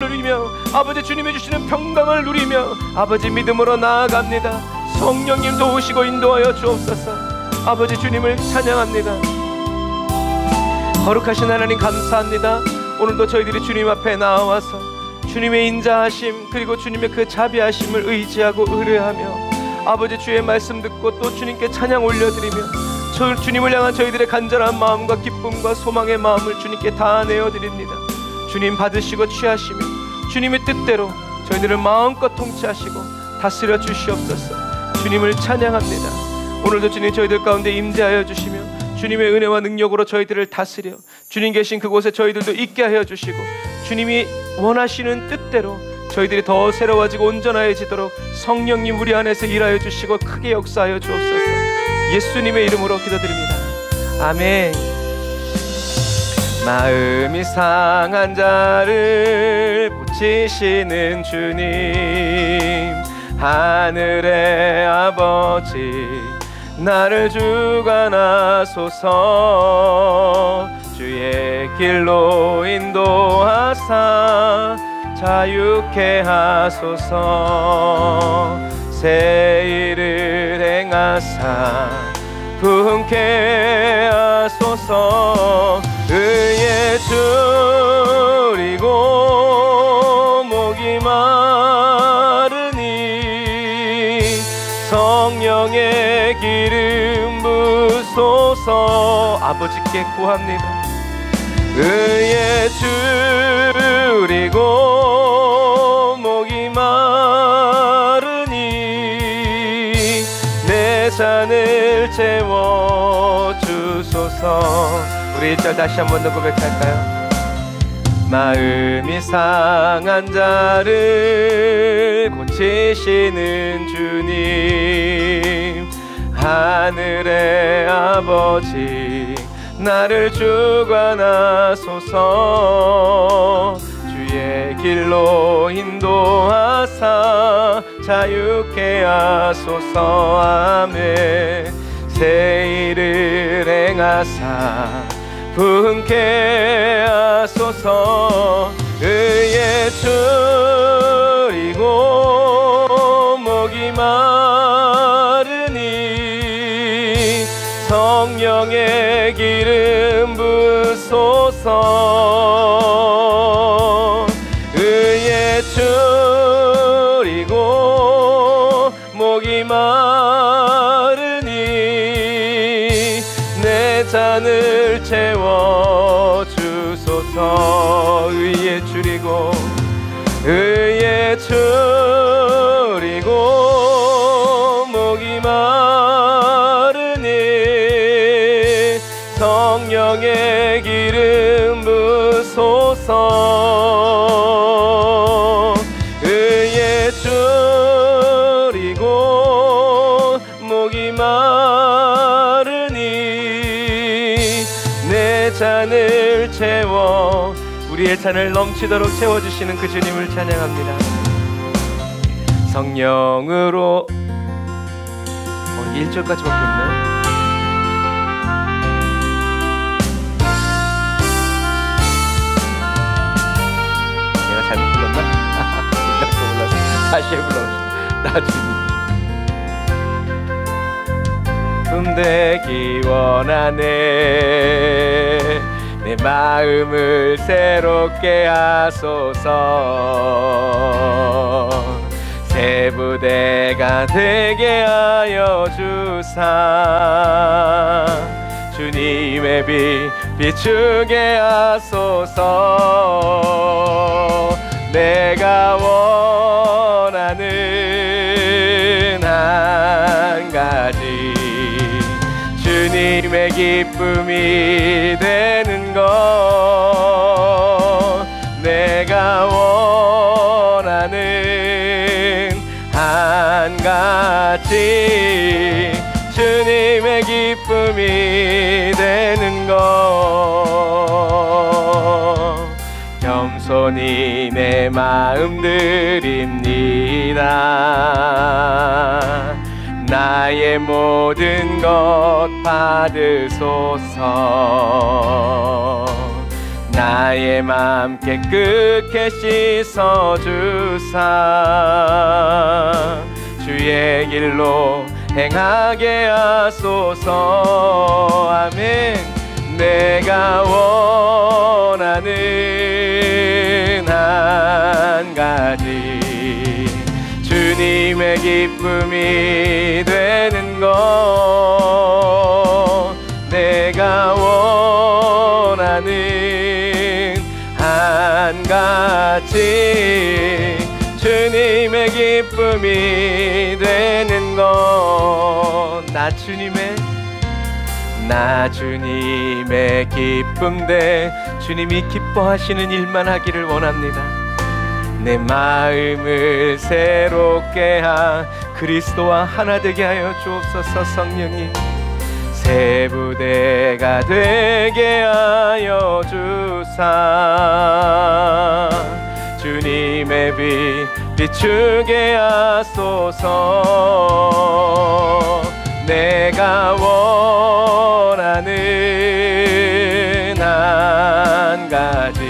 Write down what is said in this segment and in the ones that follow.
누리며 아버지 주님이 주시는 평강을 누리며 아버지 믿음으로 나아갑니다. 성령님 도우시고 인도하여 주옵소서. 아버지 주님을 찬양합니다. 거룩하신 하나님 감사합니다. 오늘도 저희들이 주님 앞에 나와서 주님의 인자하심 그리고 주님의 그 자비하심을 의지하고 의뢰하며 아버지 주의 말씀 듣고 또 주님께 찬양 올려드리며 주님을 향한 저희들의 간절한 마음과 기쁨과 소망의 마음을 주님께 다 내어드립니다. 주님 받으시고 취하시며 주님의 뜻대로 저희들을 마음껏 통치하시고 다스려 주시옵소서. 주님을 찬양합니다. 오늘도 주님 저희들 가운데 임재하여 주시며 주님의 은혜와 능력으로 저희들을 다스려 주님 계신 그곳에 저희들도 있게 하여 주시고 주님이 원하시는 뜻대로 저희들이 더 새로워지고 온전해지도록 성령님 우리 안에서 일하여 주시고 크게 역사하여 주옵소서. 예수님의 이름으로 기도드립니다. 아멘. 마음이 상한 자를 고치시는 주님, 하늘의 아버지 나를 주관하소서. 주의 길로 인도하사 자유케 하소서. 새 일을 행하사 부흥케 하소서. 의에 줄이고 목이 마르니 성령의 기름 부소서. 아버지께 구합니다. 의에 줄이고 목이 마르니 내 잔을 채워주소서. 우리 1절 다시 한 번 더 고백할까요? 마음이 상한 자를 고치시는 주님, 하늘의 아버지 나를 주관하소서. 주의 길로 인도하사 자유케 하소서. 아멘. 새 일을 행하사 부흥케 하소서. 의에 줄이고 목이 마르니 성령의 기름 부소서. 의에 줄이고 목이 마르니 내 잔을 채워주소서. 의에 줄이고 의에 줄이고 목이 마르니 성령의 기름 부소서. 의에 줄이고 목이 마르니 내 잔을 채워 우리의 잔을 넘치도록 채워주시는 그 주님을 찬양합니다. 성령으로 1절까지밖에 없네. 내가 잘못 불렀나? 몰라서 다시 불러봅시다. 나중에 꿈되기 원하네. 내 마음을 새롭게 하소서. 새 부대가 되게 하여 주사. 주님의 빛 비추게 하소서. 내가 원하는 한 가지 주님의 기쁨이 되는 것. 내가 원하는 한 가지 주님의 기쁨이 되는 것. 겸손히 내 마음 드립니다. 나의 모든 것 받으소서. 나의 맘 깨끗게 씻어주사 주의 길로 행하게 하소서. 아멘. 내가 원하는 한 가지 주님의 기쁨이 되는 것, 내가 원하는 한 가지 주님의 기쁨이 되는 것. 나 주님의 기쁨대 주님이 기뻐하시는 일만 하기를 원합니다. 내 마음을 새롭게 하 그리스도와 하나 되게 하여 주옵소서. 성령님 새 부대가 되게 하여 주사 주님의 빛 비추게 하소서. 내가 원하는 한 가지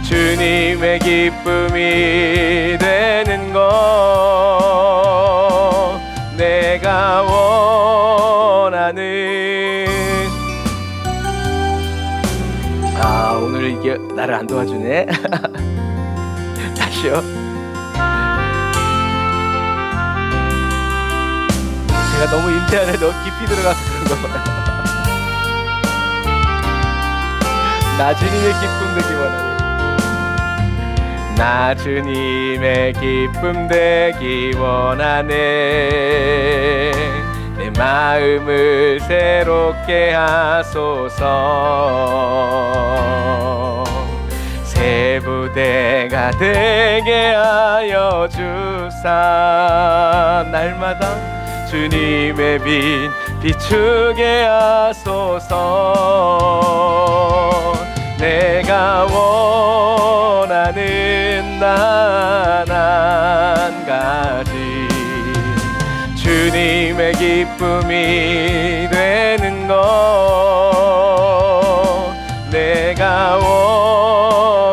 주님의 기쁨이 되는 것, 내가 원하는. 오늘 이게 나를 안 도와주네. 다시요. 제가 너무 인태 안에 너무 깊이 들어가서 그런 거 봐요. 나 주님의 기쁨 되기 원하네. 나 주님의 기쁨 되기 원하네. 내 마음을 새롭게 하소서. 새 부대가 되게 하여 주사 날마다 주님의 빛 비추게 하소서. 내가 원하는 단 한 가지 주님의 기쁨이 되는 것, 내가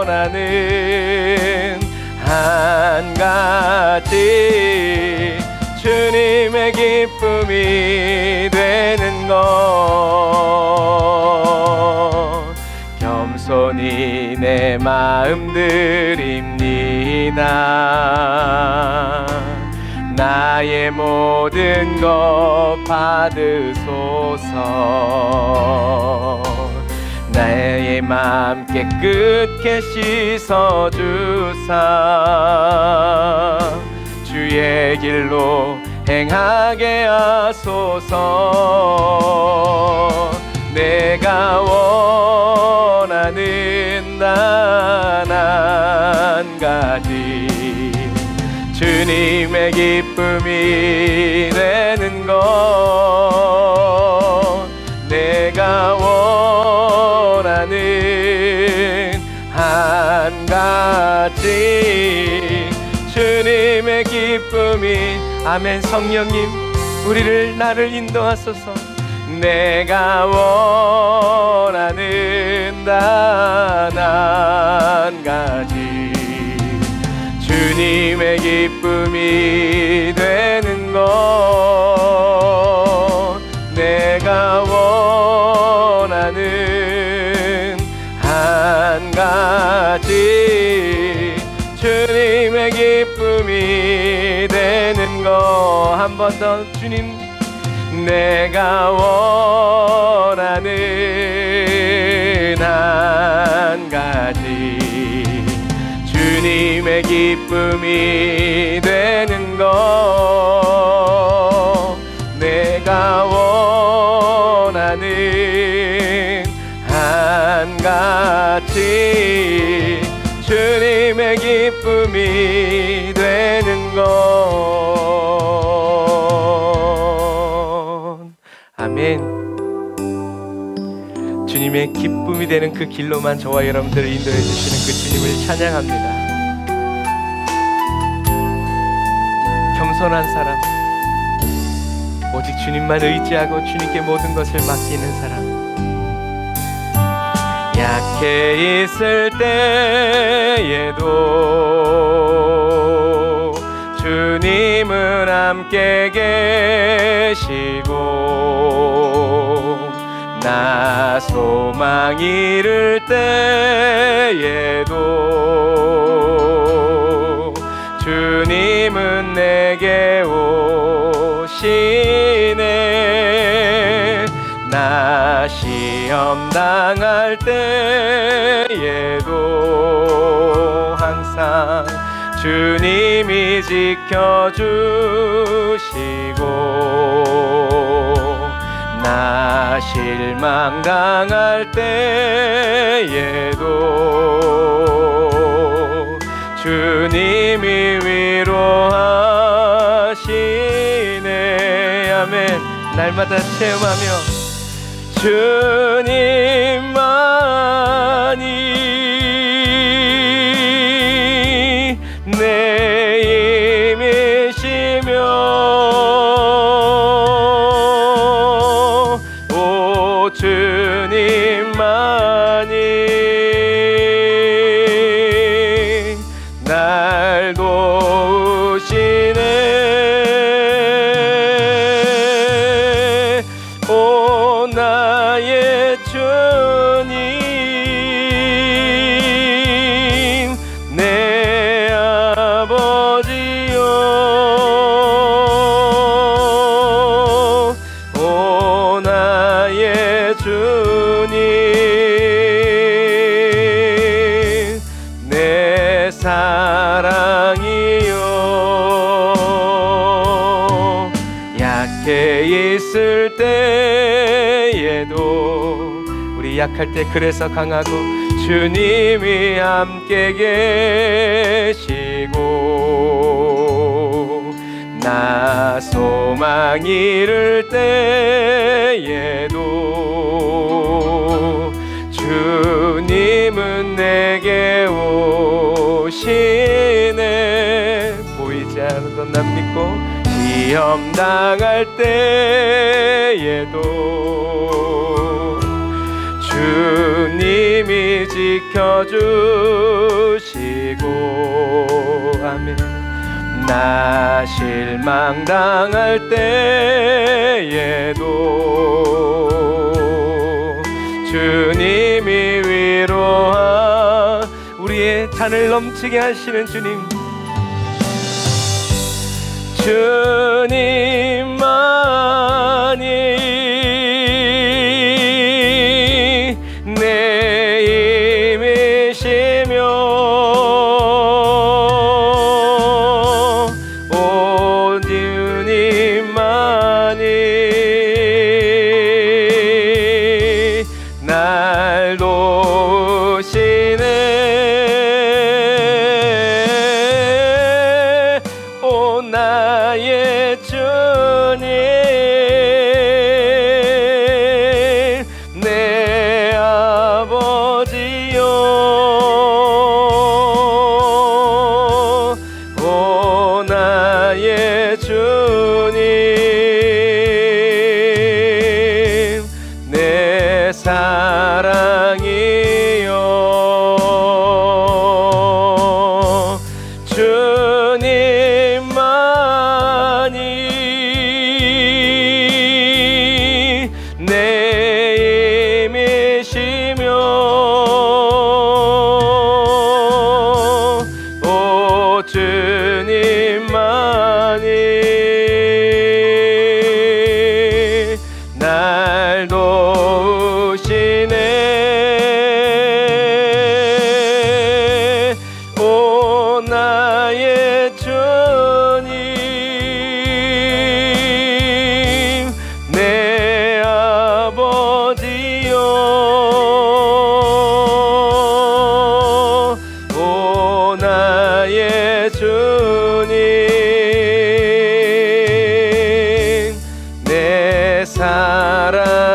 원하는 한 가지 주님의 기쁨이 되는 것. 겸손히 내 마음 드립니다. 나의 모든 것 받으소서. 나의 맘 깨끗게 씻어주사 주의 길로 행하게 하소서. 내가 원하는 단 한 가지 주님의 기쁨이 되는 것, 내가 원하는 한 가지 주님의 기쁨이. 아멘. 성령님 우리를 나를 인도하소서. 내가 원하는 단 한 가지 주님의 기쁨이 되는 것, 내가 원하는 한 가지 주님의 기쁨이 되는 것. 한 번 더 주님. 내가 원하는 한 가지 주님의 기쁨이 되는 것, 내가 원하는 한 가지 주님의 기쁨이 되는 것. 아멘. 주님의 기쁨이 되는 그 길로만 저와 여러분들을 인도해 주시는 그 주님을 찬양합니다. 겸손한 사람, 오직 주님만 의지하고 주님께 모든 것을 맡기는 사람. 약해 있을 때에도 주님은 함께 계시고 나 소망 잃을 때에도 주님은 내게 오시네. 나 시험 당할 때에도 항상 주님이 지켜주시고 나 실망 당할 때에도 주님이 위로하시네. 아멘. 날마다 체험하며 주님만이 내 힘이시며 오 주님만이 날 도우시네. 오 나의 주님 내 아버지요. 오 나의 주님 내 사랑이요. 약해 있을 때에도 우리 약할 때 그래서 강하고 주님이 함께 계시고 나 소망 잃을 때에도 주님은 내게 오시네. 보이지 않는 건 난 믿고 시험 당할 때에도 주님이 지켜주시고 아멘. 나 실망 당할 때에도 주님이 위로하 우리의 잔을 넘치게 하시는 주님 주님만이 내 힘이시며 오 주님만이 날 도우시네. 오 나의 주님 내 아버지요. 오 나의 주님 내 사랑이요. 주님만이 내 힘이시며 오 주님만이 날 도우시네. 오 나의 주님 내 아버지요. 오 나의 주님 내 사랑이요.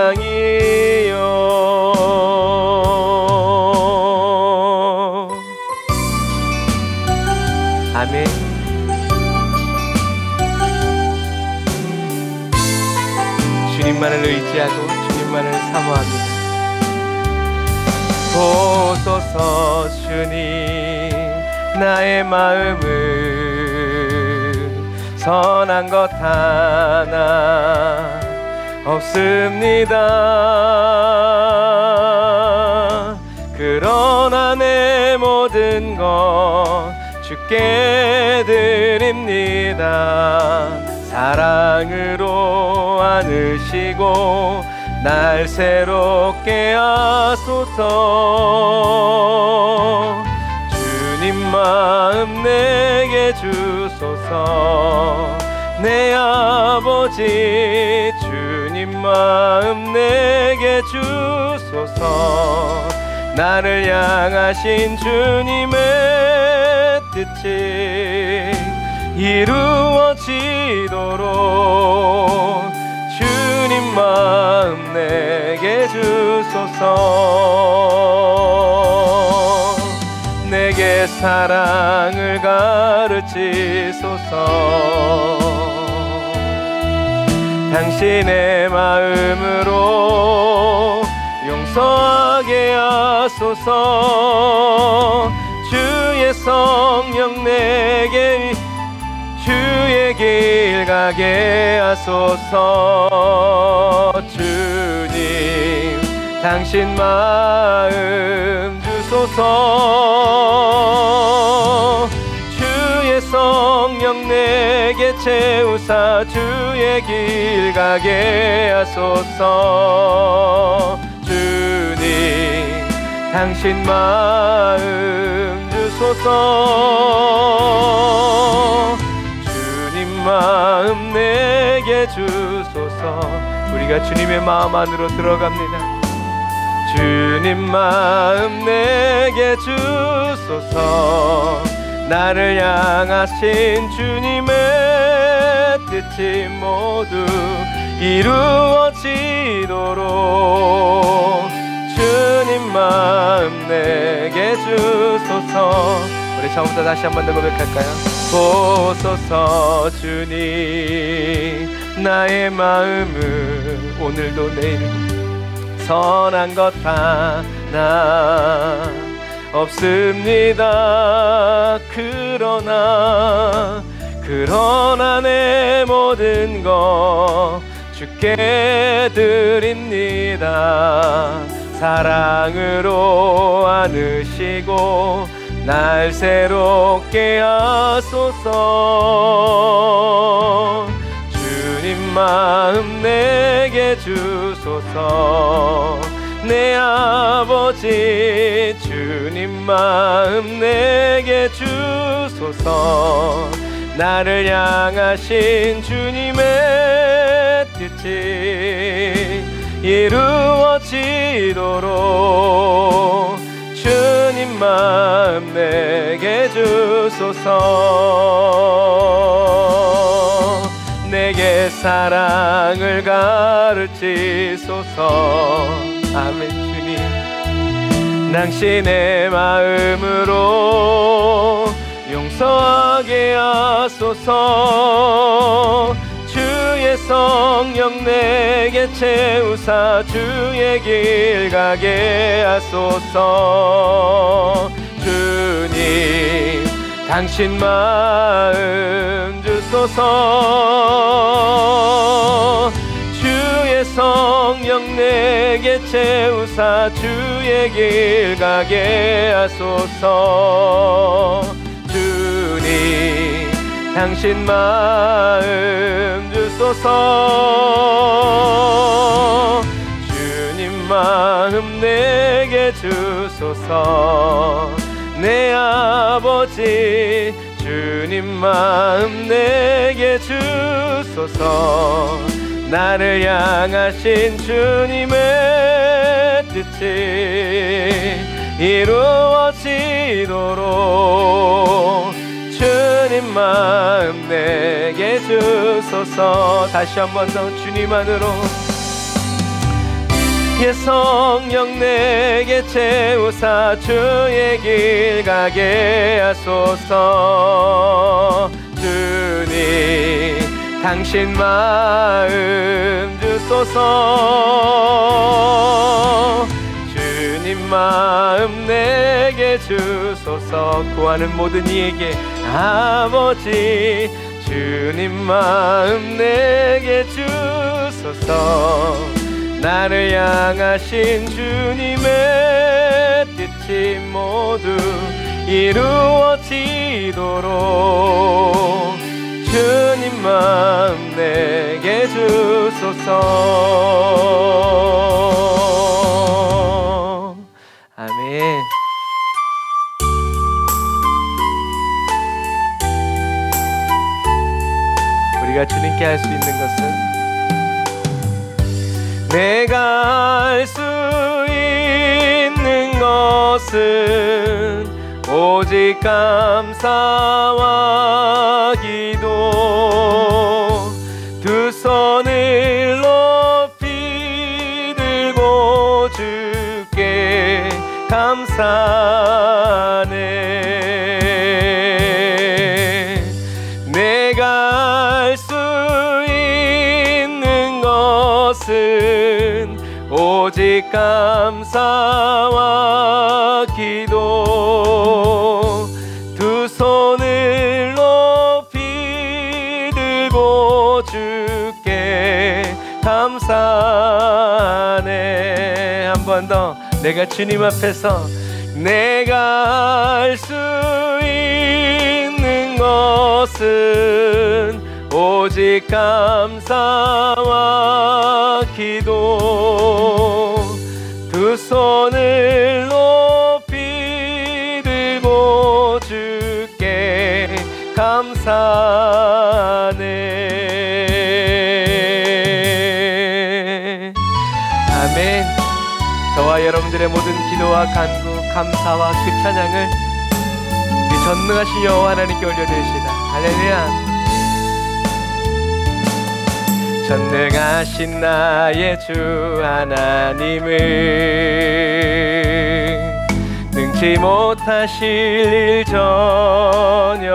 아멘. 주님만을 의지하고 주님만을 사모합니다. 오 보소서 주님 나의 마음을 선한 것 하나 없습니다. 그러나 내 모든 것 주께 드립니다. 사랑으로 안으시고 날 새롭게 하소서. 주님 마음 내게 주소서. 내 아버지 주님 마음 내게 주소서. 나를 향하신 주님의 뜻이 이루어지도록 주님 마음 내게 주소서. 내게 사랑을 가르치소서. 당신의 마음으로 용서하게 하소서. 주의 성령 내게 주의 길 가게 하소서. 주님 당신 마음 주소서. 주의 성령 내게 채우사 주의 길 가게 하소서. 주님 당신 마음 주소서. 주님 마음 내게 주소서. 우리가 주님의 마음 안으로 들어갑니다. 주님 마음 내게 주소서. 나를 향하신 주님의 뜻이 모두 이루어지도록 주님 마음 내게 주소서. 우리 처음부터 다시 한 번 더 고백할까요? 보소서 주님 나의 마음을 오늘도 내일도 선한 것 하나 없습니다. 그러나 내 모든 것 주께 드립니다. 사랑으로 안으시고 날 새롭게 하소서. 주님 마음 내게 주소서. 내 아버지 주님 마음 내게 주소서. 나를 향하신 주님의 뜻이 이루어지도록 주님 마음 내게 주소서. 내게 사랑을 가르치소서. 아멘. 주님 당신의 마음으로 용서하게 하소서. 주의 성령 내게 채우사 주의 길 가게 하소서. 주님 당신 마음 주소서. 주의 성령 내게 채우사 주의 길 가게 하소서. 주님 당신 마음 주소서. 주님 마음 내게 주소서. 내 아버지 주님 마음 내게 주소서. 나를 향하신 주님의 뜻이 이루어지도록 주님 마음 내게 주소서. 다시 한 번 더 주님 안으로. 예 성령 내게 채우사 주의 길 가게 하소서. 주님 당신 마음 주소서. 주님 마음 내게 주소서. 구하는 모든 이에게 아버지 주님 마음 내게 주소서. 나를 향하신 주님의 뜻이 모두 이루어지도록 주님 마음 내게 주소서. 아멘. 우리가 주님께 할 수 있는 것은 내가 할 수 있는 것은 오직 감사와 기도. 두 손을 높이 들고 주께 감사하네. 내가 할 수 있는 것은 오직 감사와 기도. 두 손을 높이 들고 주께 감사하네. 한 번 더. 내가 주님 앞에서 내가 할 수 있는 것은 오직 감사와 기도. 두 손을 높이 들고 주께 감사하네. 아멘. 저와 여러분들의 모든 기도와 간구, 감사와 그 찬양을 그 전능하신 여호와 하나님께 올려드립시다. 할렐루야. 전능하신 나의 주 하나님을 능치 못하실 일 전혀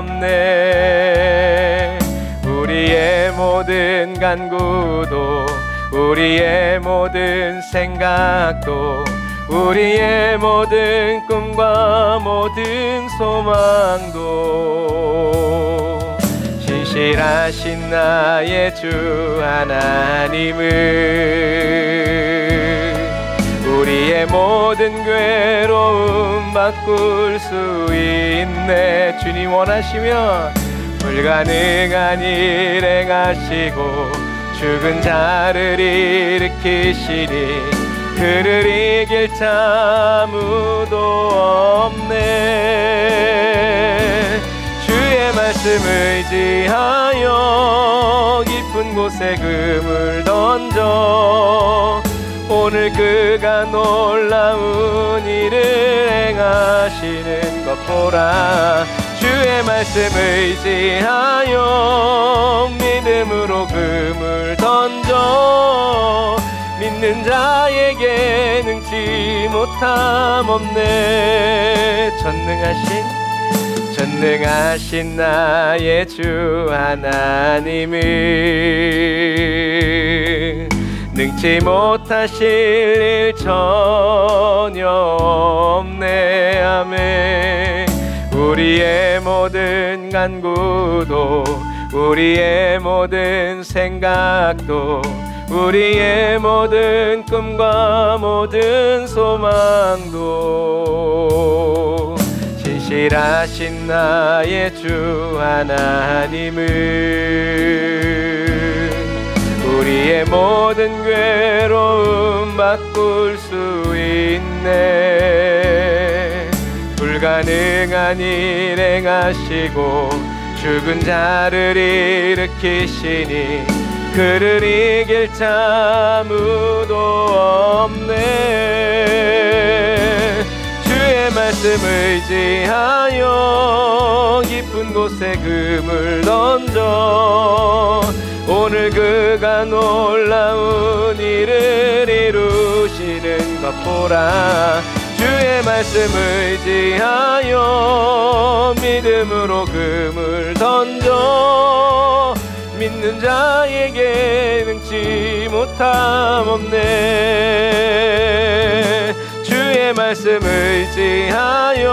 없네. 우리의 모든 간구도 우리의 모든 생각도 우리의 모든 꿈과 모든 소망도 신실하신 나의 주 하나님을 우리의 모든 괴로움 바꿀 수 있네. 주님 원하시면 불가능한 일 행하시고 죽은 자를 일으키시니 그를 이길 자 아무도 없네. 주의 말씀 의지하여 깊은 곳에 금을 던져 오늘 그가 놀라운 일을 행하시는 것 보라. 주의 말씀 의지하여 믿음으로 금을 던져 믿는 자에게 능치 못함 없네. 전능하신 나의 주 하나님을 능치 못하실 일 전혀 없네. 아멘. 우리의 모든 간구도 우리의 모든 생각도 우리의 모든 꿈과 모든 소망도 신실하신 나의 주 하나님을 우리의 모든 괴로움 바꿀 수 있네. 불가능한 일 행하시고 죽은 자를 일으키시니 그를 이길 자 아무도 없네. 주의 말씀 의지하여 깊은 곳에 금을 던져 오늘 그가 놀라운 일을 이루시는 것 보라. 주의 말씀 의지하여 믿음으로 금을 던져 믿는 자에게 능치 못함 없네. 주의 말씀 의지하여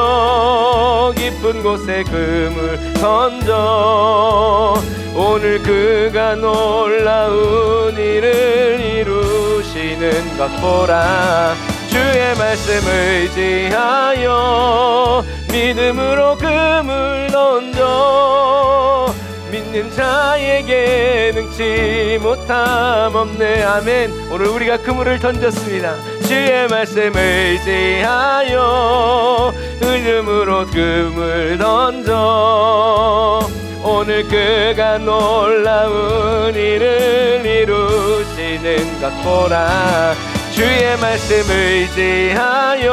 깊은 곳에 금을 던져 오늘 그가 놀라운 일을 이루시는 것 보라. 주의 말씀 의지하여 믿음으로 금을 던져 믿는 자에게 능치 못함 없네. 아멘. 오늘 우리가 그물을 던졌습니다. 주의 말씀 의지하여 믿음으로 금을 던져 오늘 그가 놀라운 일을 이루시는 것 보라. 주의 말씀 의지하여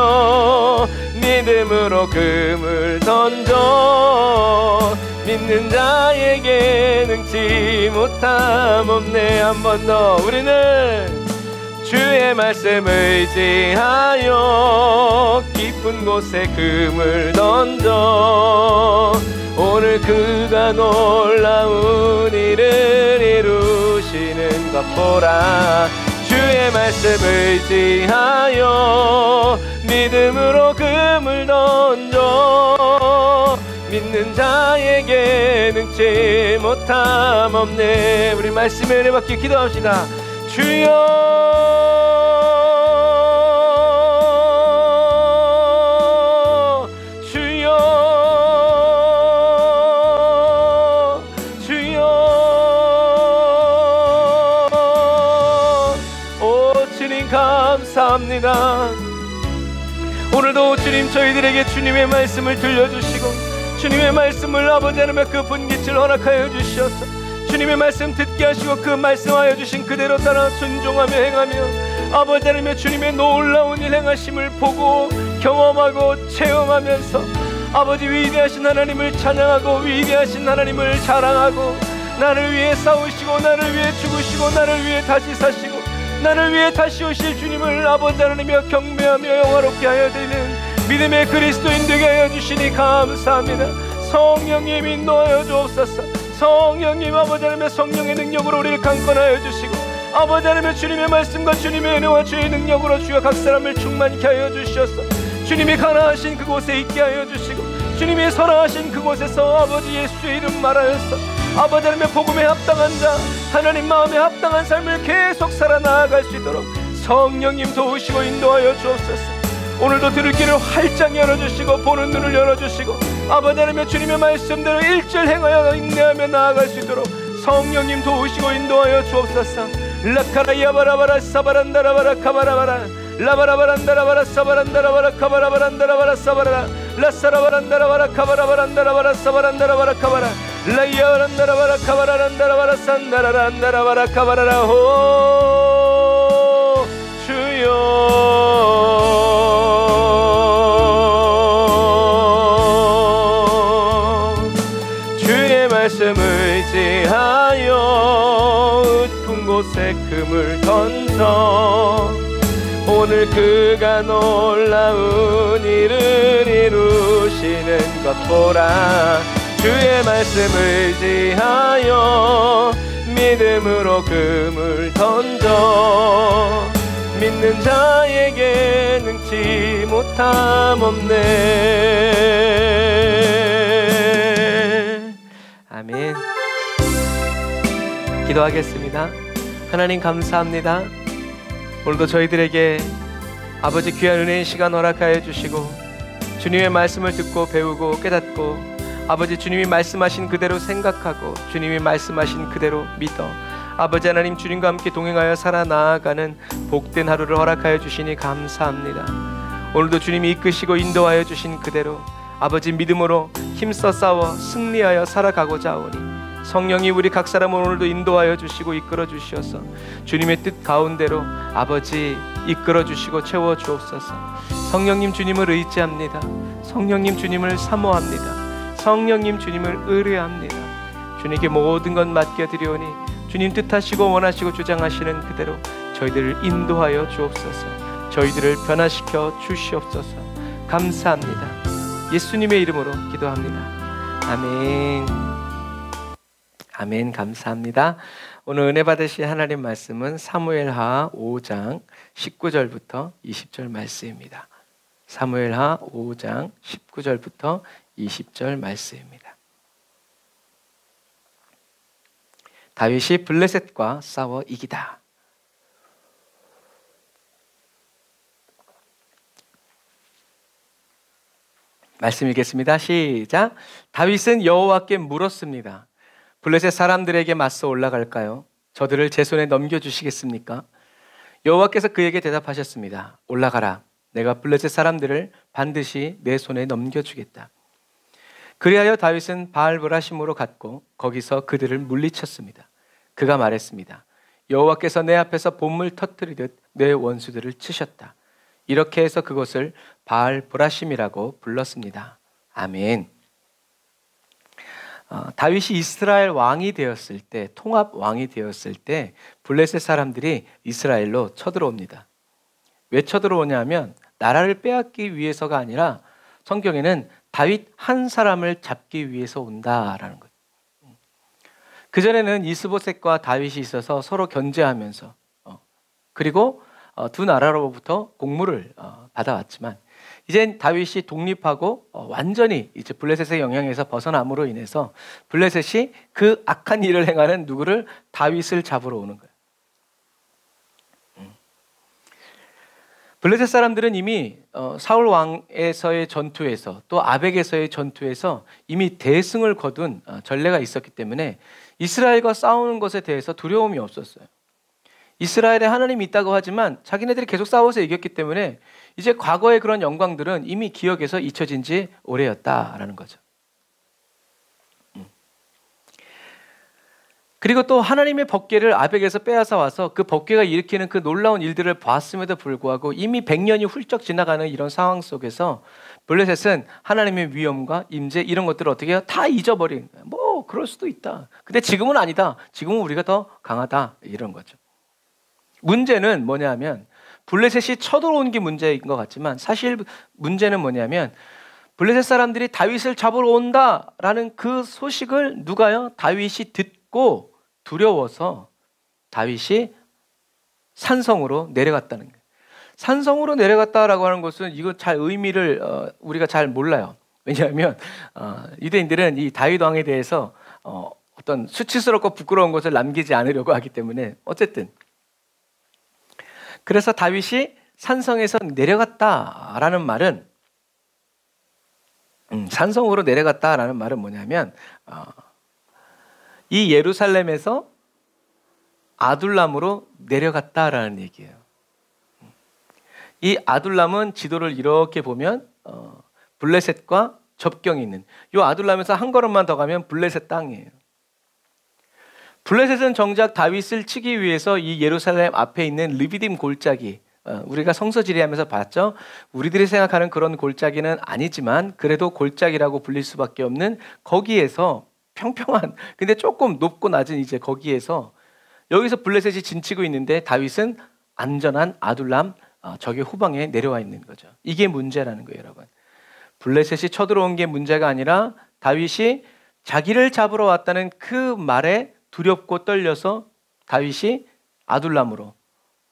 믿음으로 금을 던져 믿는 자에게 능치 못함 없네. 한 번 더. 우리는 주의 말씀 의지하여 깊은 곳에 금을 던져 오늘 그가 놀라운 일을 이루시는 것 보라. 주의 말씀 의지하여 믿음으로 금을 던져 믿는 자에게 능치 못함 없네. 우리 말씀에 은혜 받기 기도합시다. 주여 주여 주여. 오 주님 감사합니다. 오늘도 주님 저희들에게 주님의 말씀을 들려주시고 주님의 말씀을 아버지 하나님의 그 분깃을 허락하여 주시옵소서. 주님의 말씀 듣게 하시고 그 말씀하여 주신 그대로 따라 순종하며 행하며 아버지 하나님의 주님의 놀라운 일 행하심을 보고 경험하고 체험하면서 아버지 위대하신 하나님을 찬양하고 위대하신 하나님을 자랑하고 나를 위해 싸우시고 나를 위해 죽으시고 나를 위해 다시 사시고 나를 위해 다시 오실 주님을 아버지 하나님이여 경배하며 영화롭게 하여 드리는 믿음의 그리스도인 되게 하여 주시니 감사합니다. 성령님 인도하여 주옵소서. 성령님 아버지 하나님의 성령의 능력으로 우리를 강건하여 주시고 아버지 하나님의 주님의 말씀과 주님의 은혜와 주의 능력으로 주여 각 사람을 충만케 하여 주시옵소서. 주님이 가나하신 그곳에 있게 하여 주시고 주님이 설하신 그곳에서 아버지 예수의 이름 말하여서 아버지 하나님의 복음에 합당한 자 하나님 마음에 합당한 삶을 계속 살아나아갈 수 있도록 성령님 도우시고 인도하여 주옵소서. 오늘도 들을 길을 활짝 열어주시고 보는 눈을 열어주시고 아버지 하나님의 주님의 말씀대로 일절 행하여 인내하며 나아갈 수 있도록 성령님 도우시고 인도하여 주옵소서. 라카라야바라바라 사바란다라바라 카바라바라 라바라바란다라바라 사바란다라바라 카바라바란다라바라 사바라 라사라바란다라바라 카바라바란다라바라 사바란다라바라 카바라 라이야바란다라바라 카바라란다라바라 산다라란다라바라 카바라라. 호 주여 말씀 의지하여 깊은 곳에 금을 던져 오늘 그가 놀라운 일을 이루시는 것 보라. 주의 말씀 의지하여 믿음으로 금을 던져 믿는 자에게 능치 못함 없네. 아멘. 기도하겠습니다. 하나님 감사합니다. 오늘도 저희들에게 아버지 귀한 은혜의 시간 허락하여 주시고 주님의 말씀을 듣고 배우고 깨닫고 아버지 주님이 말씀하신 그대로 생각하고 주님이 말씀하신 그대로 믿어 아버지 하나님 주님과 함께 동행하여 살아나아가는 복된 하루를 허락하여 주시니 감사합니다. 오늘도 주님이 이끄시고 인도하여 주신 그대로 아버지 믿음으로 힘써 싸워 승리하여 살아가고자 하오니 성령이 우리 각 사람을 오늘도 인도하여 주시고 이끌어 주시어서 주님의 뜻 가운데로 아버지 이끌어 주시고 채워 주옵소서. 성령님 주님을 의지합니다. 성령님 주님을 사모합니다. 성령님 주님을 의뢰합니다. 주님께 모든 것 맡겨드리오니 주님 뜻하시고 원하시고 주장하시는 그대로 저희들을 인도하여 주옵소서. 저희들을 변화시켜 주시옵소서. 감사합니다. 예수님의 이름으로 기도합니다. 아멘. 아멘. 감사합니다. 오늘 은혜 받으실 하나님 말씀은 사무엘하 5장 19절부터 20절 말씀입니다. 사무엘하 5장 19절부터 20절 말씀입니다. 다윗이 블레셋과 싸워 이기다. 말씀 읽겠습니다. 시작. 다윗은 여호와께 물었습니다. 블레셋 사람들에게 맞서 올라갈까요? 저들을 제 손에 넘겨주시겠습니까? 여호와께서 그에게 대답하셨습니다. 올라가라. 내가 블레셋 사람들을 반드시 내 손에 넘겨주겠다. 그리하여 다윗은 바알브라심으로 갔고 거기서 그들을 물리쳤습니다. 그가 말했습니다. 여호와께서 내 앞에서 봇물 터뜨리듯 내 원수들을 치셨다. 이렇게 해서 그곳을 바알브라심이라고 불렀습니다. 아멘. 다윗이 이스라엘 왕이 되었을 때, 통합 왕이 되었을 때 블레셋 사람들이 이스라엘로 쳐들어옵니다. 왜 쳐들어오냐면 나라를 빼앗기 위해서가 아니라 성경에는 다윗 한 사람을 잡기 위해서 온다라는 거예요. 그전에는 이스보셋과 다윗이 있어서 서로 견제하면서 그리고 두 나라로부터 공물을 받아왔지만 이젠 다윗이 독립하고 완전히 이제 블레셋의 영향에서 벗어남으로 인해서 블레셋이 그 악한 일을 행하는 누구를 다윗을 잡으러 오는 거예요. 블레셋 사람들은 이미 사울 왕에서의 전투에서 또 아벡에서의 전투에서 이미 대승을 거둔 전례가 있었기 때문에 이스라엘과 싸우는 것에 대해서 두려움이 없었어요. 이스라엘에 하나님이 있다고 하지만 자기네들이 계속 싸워서 이겼기 때문에 이제 과거의 그런 영광들은 이미 기억에서 잊혀진 지 오래였다라는 거죠. 그리고 또 하나님의 법궤를 아벡에서 빼앗아 와서 그 법궤가 일으키는 그 놀라운 일들을 봤음에도 불구하고 이미 100년이 훌쩍 지나가는 이런 상황 속에서 블레셋은 하나님의 위엄과 임재 이런 것들을 어떻게 해요? 다 잊어버린 거예요. 뭐 그럴 수도 있다. 근데 지금은 아니다. 지금은 우리가 더 강하다. 이런 거죠. 문제는 뭐냐면 블레셋이 쳐들어온 게 문제인 것 같지만 사실 문제는 뭐냐면 블레셋 사람들이 다윗을 잡으러 온다라는 그 소식을 누가요? 다윗이 듣고 두려워서 다윗이 산성으로 내려갔다는 거예요. 산성으로 내려갔다라고 하는 것은 이거 잘 의미를 우리가 잘 몰라요. 왜냐하면 유대인들은 이 다윗 왕에 대해서 어떤 수치스럽고 부끄러운 것을 남기지 않으려고 하기 때문에 어쨌든 그래서 다윗이 산성에서 내려갔다라는 말은 산성으로 내려갔다라는 말은 뭐냐면 이 예루살렘에서 아둘람으로 내려갔다라는 얘기예요. 이 아둘람은 지도를 이렇게 보면 블레셋과 접경이 있는 이 아둘람에서 한 걸음만 더 가면 블레셋 땅이에요. 블레셋은 정작 다윗을 치기 위해서 이 예루살렘 앞에 있는 르비딤 골짜기 우리가 성서 지리하면서 봤죠. 우리들이 생각하는 그런 골짜기는 아니지만 그래도 골짜기라고 불릴 수밖에 없는 거기에서 평평한 근데 조금 높고 낮은 이제 거기에서 여기서 블레셋이 진치고 있는데 다윗은 안전한 아둘람 저기 후방에 내려와 있는 거죠. 이게 문제라는 거예요, 여러분. 블레셋이 쳐들어온 게 문제가 아니라 다윗이 자기를 잡으러 왔다는 그 말에 두렵고 떨려서 다윗이 아둘람으로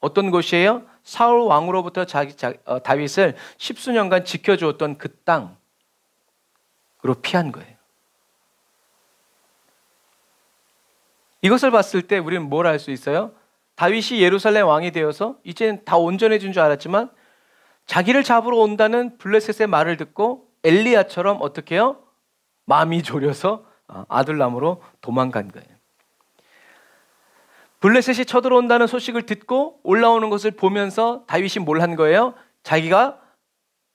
어떤 곳이에요? 사울 왕으로부터 다윗을 십수년간 지켜주었던 그 땅으로 피한 거예요. 이것을 봤을 때 우리는 뭘 알 수 있어요? 다윗이 예루살렘 왕이 되어서 이제는 다 온전해진 줄 알았지만 자기를 잡으러 온다는 블레셋의 말을 듣고 엘리야처럼 어떻게 해요? 마음이 졸여서 아둘람으로 도망간 거예요. 블레셋이 쳐들어온다는 소식을 듣고 올라오는 것을 보면서 다윗이 뭘 한 거예요? 자기가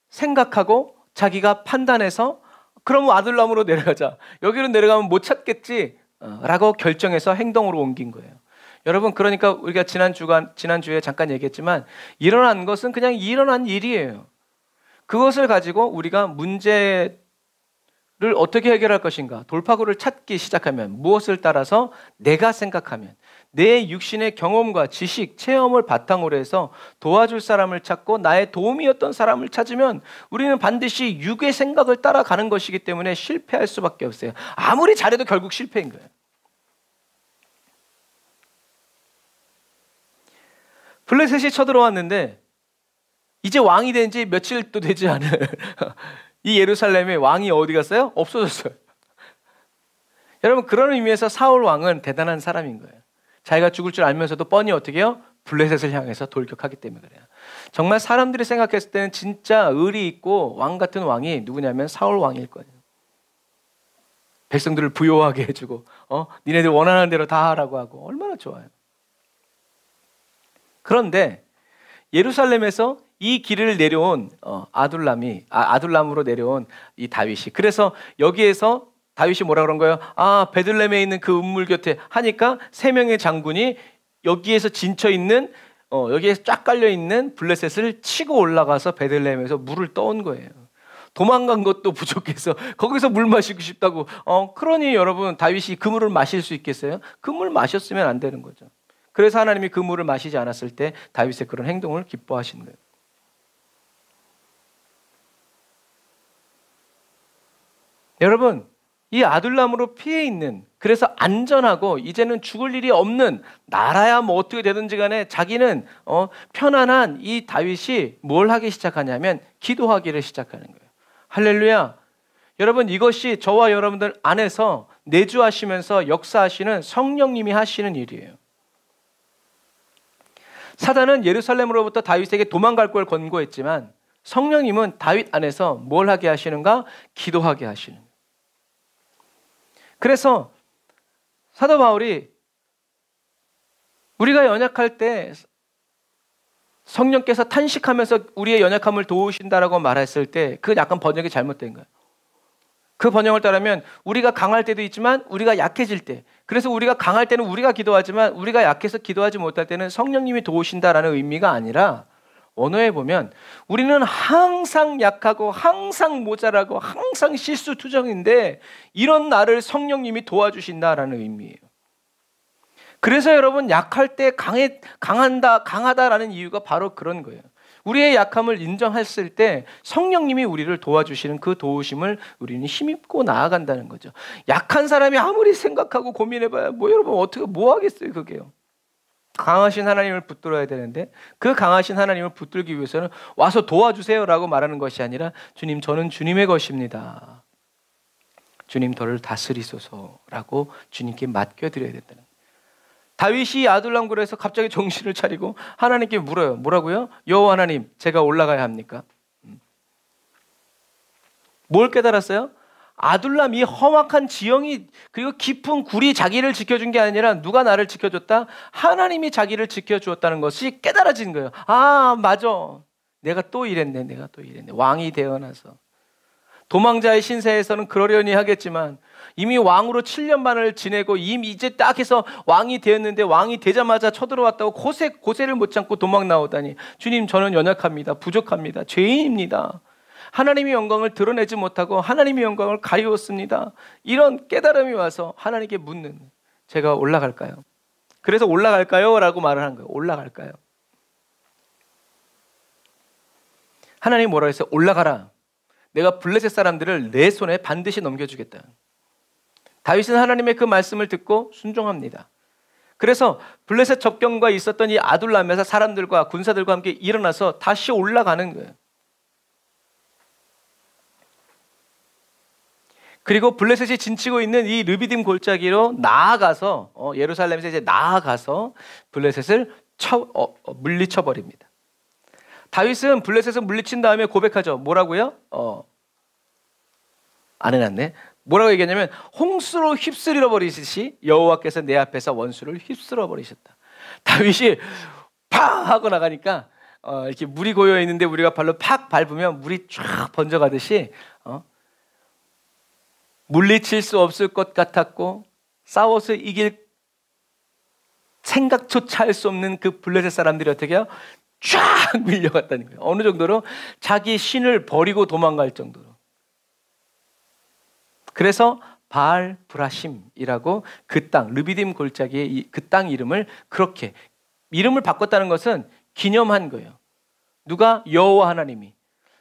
생각하고 자기가 판단해서 그럼 아둘람으로 내려가자. 여기로 내려가면 못 찾겠지 라고 결정해서 행동으로 옮긴 거예요. 여러분 그러니까 우리가 지난주에 잠깐 얘기했지만 일어난 것은 그냥 일어난 일이에요. 그것을 가지고 우리가 문제를 어떻게 해결할 것인가 돌파구를 찾기 시작하면 무엇을 따라서 내가 생각하면 내 육신의 경험과 지식, 체험을 바탕으로 해서 도와줄 사람을 찾고 나의 도움이었던 사람을 찾으면 우리는 반드시 육의 생각을 따라가는 것이기 때문에 실패할 수밖에 없어요. 아무리 잘해도 결국 실패인 거예요. 블레셋이 쳐들어왔는데 이제 왕이 된 지 며칠도 되지 않은 이 예루살렘에 왕이 어디 갔어요? 없어졌어요. 여러분, 그런 의미에서 사울 왕은 대단한 사람인 거예요. 자기가 죽을 줄 알면서도 뻔히 어떻게 해요? 블레셋을 향해서 돌격하기 때문에 그래요. 정말 사람들이 생각했을 때는 진짜 의리 있고 왕 같은 왕이 누구냐면 사울 왕일 거예요. 백성들을 부요하게 해주고 니네들 원하는 대로 다 하라고 하고 얼마나 좋아요. 그런데 예루살렘에서 이 길을 내려온 아둘람으로 내려온 이 다윗이, 그래서 여기에서 다윗이 뭐라 그런 거예요? 베들레헴에 있는 그 운물 곁에 하니까 3명의 장군이 여기에서 진쳐 있는 여기에 쫙 깔려 있는 블레셋을 치고 올라가서 베들레헴에서 물을 떠온 거예요. 도망간 것도 부족해서 거기서 물 마시고 싶다고. 그러니 여러분, 다윗이 그 물을 마실 수 있겠어요? 그 물 마셨으면 안 되는 거죠. 그래서 하나님이 그 물을 마시지 않았을 때 다윗의 그런 행동을 기뻐하시는 거예요. 여러분, 이 아둘람으로 피해 있는, 그래서 안전하고 이제는 죽을 일이 없는, 나라야 뭐 어떻게 되든지 간에 자기는 편안한 이 다윗이 뭘 하기 시작하냐면 기도하기를 시작하는 거예요. 할렐루야. 여러분, 이것이 저와 여러분들 안에서 내주하시면서 역사하시는 성령님이 하시는 일이에요. 사단은 예루살렘으로부터 다윗에게 도망갈 걸 권고했지만 성령님은 다윗 안에서 뭘 하게 하시는가? 기도하게 하시는 거예요. 그래서 사도 바울이 우리가 연약할 때 성령께서 탄식하면서 우리의 연약함을 도우신다라고 말했을 때 그 약간 번역이 잘못된 거예요. 그 번역을 따르면 우리가 강할 때도 있지만 우리가 약해질 때, 그래서 우리가 강할 때는 우리가 기도하지만 우리가 약해서 기도하지 못할 때는 성령님이 도우신다라는 의미가 아니라, 원어에 보면 우리는 항상 약하고 항상 모자라고 항상 실수투정인데 이런 나를 성령님이 도와주신다라는 의미예요. 그래서 여러분, 약할 때 강하다라는 이유가 바로 그런 거예요. 우리의 약함을 인정했을 때 성령님이 우리를 도와주시는 그 도우심을 우리는 힘입고 나아간다는 거죠. 약한 사람이 아무리 생각하고 고민해봐야 여러분 어떻게 뭐 하겠어요, 그게요. 강하신 하나님을 붙들어야 되는데 그 강하신 하나님을 붙들기 위해서는 와서 도와주세요라고 말하는 것이 아니라, 주님, 저는 주님의 것입니다. 주님, 저를 다스리소서라고 주님께 맡겨드려야 된다는 거예요. 다윗이 아둘람 굴에서 갑자기 정신을 차리고 하나님께 물어요. 뭐라고요? 여호와 하나님, 제가 올라가야 합니까? 뭘 깨달았어요? 아둘람, 이 험악한 지형이, 그리고 깊은 굴이 자기를 지켜준 게 아니라 누가 나를 지켜줬다? 하나님이 자기를 지켜주었다는 것이 깨달아진 거예요. 맞아. 내가 또 이랬네. 왕이 되어나서. 도망자의 신세에서는 그러려니 하겠지만 이미 왕으로 7년 반을 지내고 이제 딱 해서 왕이 되었는데, 왕이 되자마자 쳐들어왔다고 고세를 못 참고 도망 나오다니. 주님, 저는 연약합니다. 부족합니다. 죄인입니다. 하나님의 영광을 드러내지 못하고 하나님의 영광을 가리웠습니다. 이런 깨달음이 와서 하나님께 묻는, 제가 올라갈까요? 그래서 올라갈까요? 라고 말을 한 거예요. 올라갈까요? 하나님이 뭐라고 했어요? 올라가라. 내가 블레셋 사람들을 내 손에 반드시 넘겨주겠다. 다윗은 하나님의 그 말씀을 듣고 순종합니다. 그래서 블레셋 접경과 있었던 이 아둘람에서 사람들과 군사들과 함께 일어나서 다시 올라가는 거예요. 그리고 블레셋이 진치고 있는 이 르비딤 골짜기로 나아가서 예루살렘에서 이제 나아가서 블레셋을 물리쳐 버립니다. 다윗은 블레셋을 물리친 다음에 고백하죠. 뭐라고요? 안 해놨네. 뭐라고 얘기하냐면, 홍수로 휩쓸어 버리듯이 여호와께서 내 앞에서 원수를 휩쓸어 버리셨다. 다윗이 팍 하고 나가니까 이렇게 물이 고여 있는데 우리가 발로 팍 밟으면 물이 쫙 번져가듯이 물리칠 수 없을 것 같았고 싸워서 이길 생각조차 할 수 없는 그 블레셋 사람들이 어떻게 해요? 쫙 밀려갔다는 거예요. 어느 정도로? 자기 신을 버리고 도망갈 정도로. 그래서 바알 브라심이라고 그 땅, 르비딤 골짜기의 그 땅 이름을 그렇게 이름을 바꿨다는 것은 기념한 거예요. 누가? 여호와 하나님이.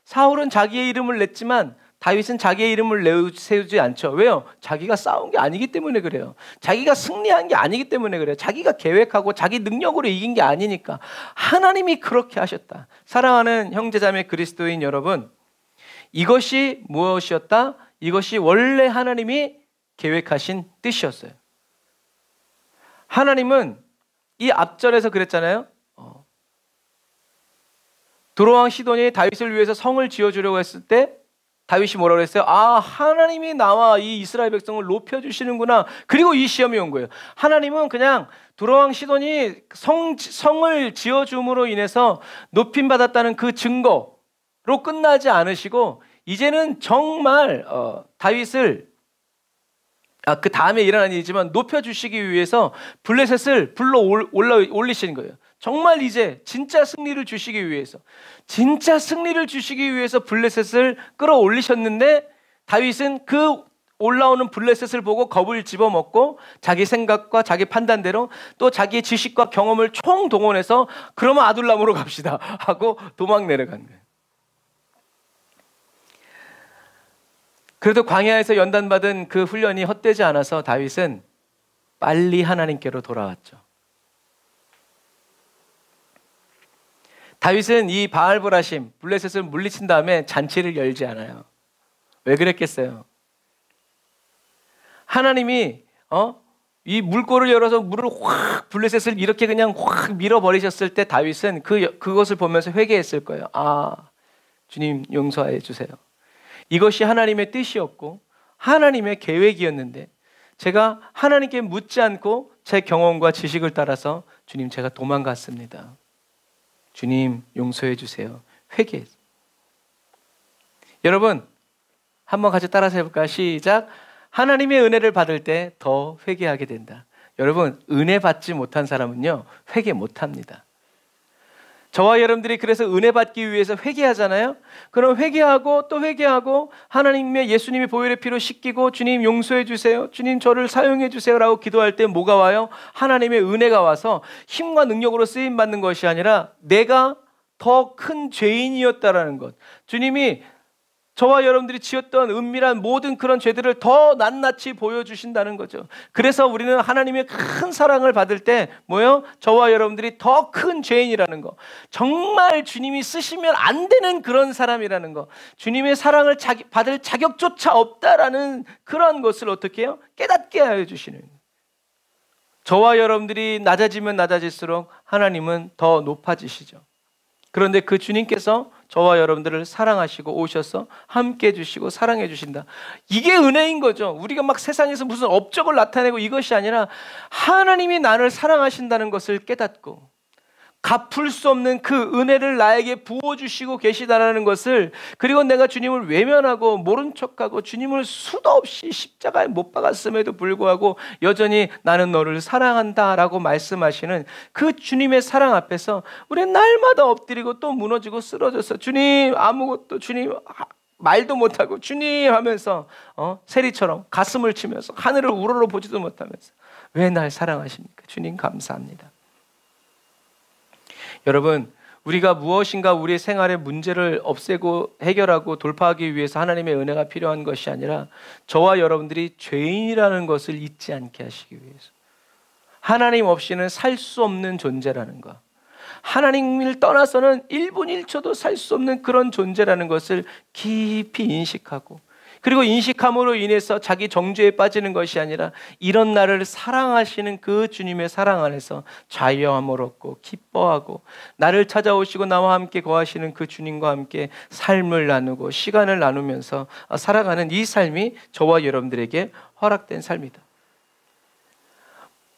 사울은 자기의 이름을 냈지만 다윗은 자기의 이름을 세우지 않죠. 왜요? 자기가 싸운 게 아니기 때문에 그래요. 자기가 승리한 게 아니기 때문에 그래요. 자기가 계획하고 자기 능력으로 이긴 게 아니니까. 하나님이 그렇게 하셨다. 사랑하는 형제자매 그리스도인 여러분, 이것이 무엇이었다? 이것이 원래 하나님이 계획하신 뜻이었어요. 하나님은 이 앞절에서 그랬잖아요. 도로왕 시돈이 다윗을 위해서 성을 지어주려고 했을 때 다윗이 뭐라고 했어요? 아, 하나님이 나와 이 이스라엘 백성을 높여주시는구나. 그리고 이 시험이 온 거예요. 하나님은 그냥 도로왕 시돈이 성을 지어줌으로 인해서 높임받았다는 그 증거로 끝나지 않으시고 이제는 정말 다윗을 그 다음에 일어난 일이지만 높여주시기 위해서 블레셋을 불러 올리신 거예요. 정말 이제 진짜 승리를 주시기 위해서 블레셋을 끌어올리셨는데 다윗은 그 올라오는 블레셋을 보고 겁을 집어먹고 자기 생각과 자기 판단대로 또 자기의 지식과 경험을 총동원해서 그러면 아둘람으로 갑시다 하고 도망 내려간 거예요. 그래도 광야에서 연단받은 그 훈련이 헛되지 않아서 다윗은 빨리 하나님께로 돌아왔죠. 다윗은 이 바알브라심 블레셋을 물리친 다음에 잔치를 열지 않아요. 왜 그랬겠어요? 하나님이 이 물꼬를 열어서 물을 확 블레셋을 이렇게 그냥 확 밀어버리셨을 때 다윗은 그것을 보면서 회개했을 거예요. 아, 주님 용서해 주세요. 이것이 하나님의 뜻이었고 하나님의 계획이었는데 제가 하나님께 묻지 않고 제 경험과 지식을 따라서 주님 제가 도망갔습니다. 주님 용서해 주세요. 회개했어요. 여러분 한번 같이 따라서 해볼까요? 시작. 하나님의 은혜를 받을 때 더 회개하게 된다. 여러분 은혜 받지 못한 사람은요 회개 못합니다. 저와 여러분들이 그래서 은혜 받기 위해서 회개하잖아요. 그럼 회개하고 또 회개하고 하나님의 예수님의 보혈의 피로 씻기고 주님 용서해 주세요. 주님 저를 사용해 주세요 라고 기도할 때 뭐가 와요? 하나님의 은혜가 와서 힘과 능력으로 쓰임 받는 것이 아니라 내가 더 큰 죄인이었다라는 것. 주님이 저와 여러분들이 지었던 은밀한 모든 그런 죄들을 더 낱낱이 보여주신다는 거죠. 그래서 우리는 하나님의 큰 사랑을 받을 때 뭐예요? 저와 여러분들이 더 큰 죄인이라는 거. 정말 주님이 쓰시면 안 되는 그런 사람이라는 거. 주님의 사랑을 받을 자격조차 없다라는 그런 것을 어떻게 해요? 깨닫게 하여 주시는 거예요. 저와 여러분들이 낮아지면 낮아질수록 하나님은 더 높아지시죠. 그런데 그 주님께서 저와 여러분들을 사랑하시고 오셔서 함께 해주시고 사랑해 주신다. 이게 은혜인 거죠. 우리가 막 세상에서 무슨 업적을 나타내고 이것이 아니라 하나님이 나를 사랑하신다는 것을 깨닫고 갚을 수 없는 그 은혜를 나에게 부어주시고 계시다라는 것을, 그리고 내가 주님을 외면하고 모른 척하고 주님을 수도 없이 십자가에 못 박았음에도 불구하고 여전히 나는 너를 사랑한다라고 말씀하시는 그 주님의 사랑 앞에서 우리는 날마다 엎드리고 또 무너지고 쓰러져서 주님 아무것도, 주님 말도 못하고 주님 하면서 세리처럼 가슴을 치면서 하늘을 우러러 보지도 못하면서 왜 날 사랑하십니까? 주님 감사합니다. 여러분, 우리가 무엇인가 우리의 생활의 문제를 없애고 해결하고 돌파하기 위해서 하나님의 은혜가 필요한 것이 아니라 저와 여러분들이 죄인이라는 것을 잊지 않게 하시기 위해서, 하나님 없이는 살 수 없는 존재라는 것, 하나님을 떠나서는 1분 1초도 살 수 없는 그런 존재라는 것을 깊이 인식하고, 그리고 인식함으로 인해서 자기 정죄에 빠지는 것이 아니라 이런 나를 사랑하시는 그 주님의 사랑 안에서 자유함을 얻고 기뻐하고, 나를 찾아오시고 나와 함께 거하시는 그 주님과 함께 삶을 나누고 시간을 나누면서 살아가는 이 삶이 저와 여러분들에게 허락된 삶이다.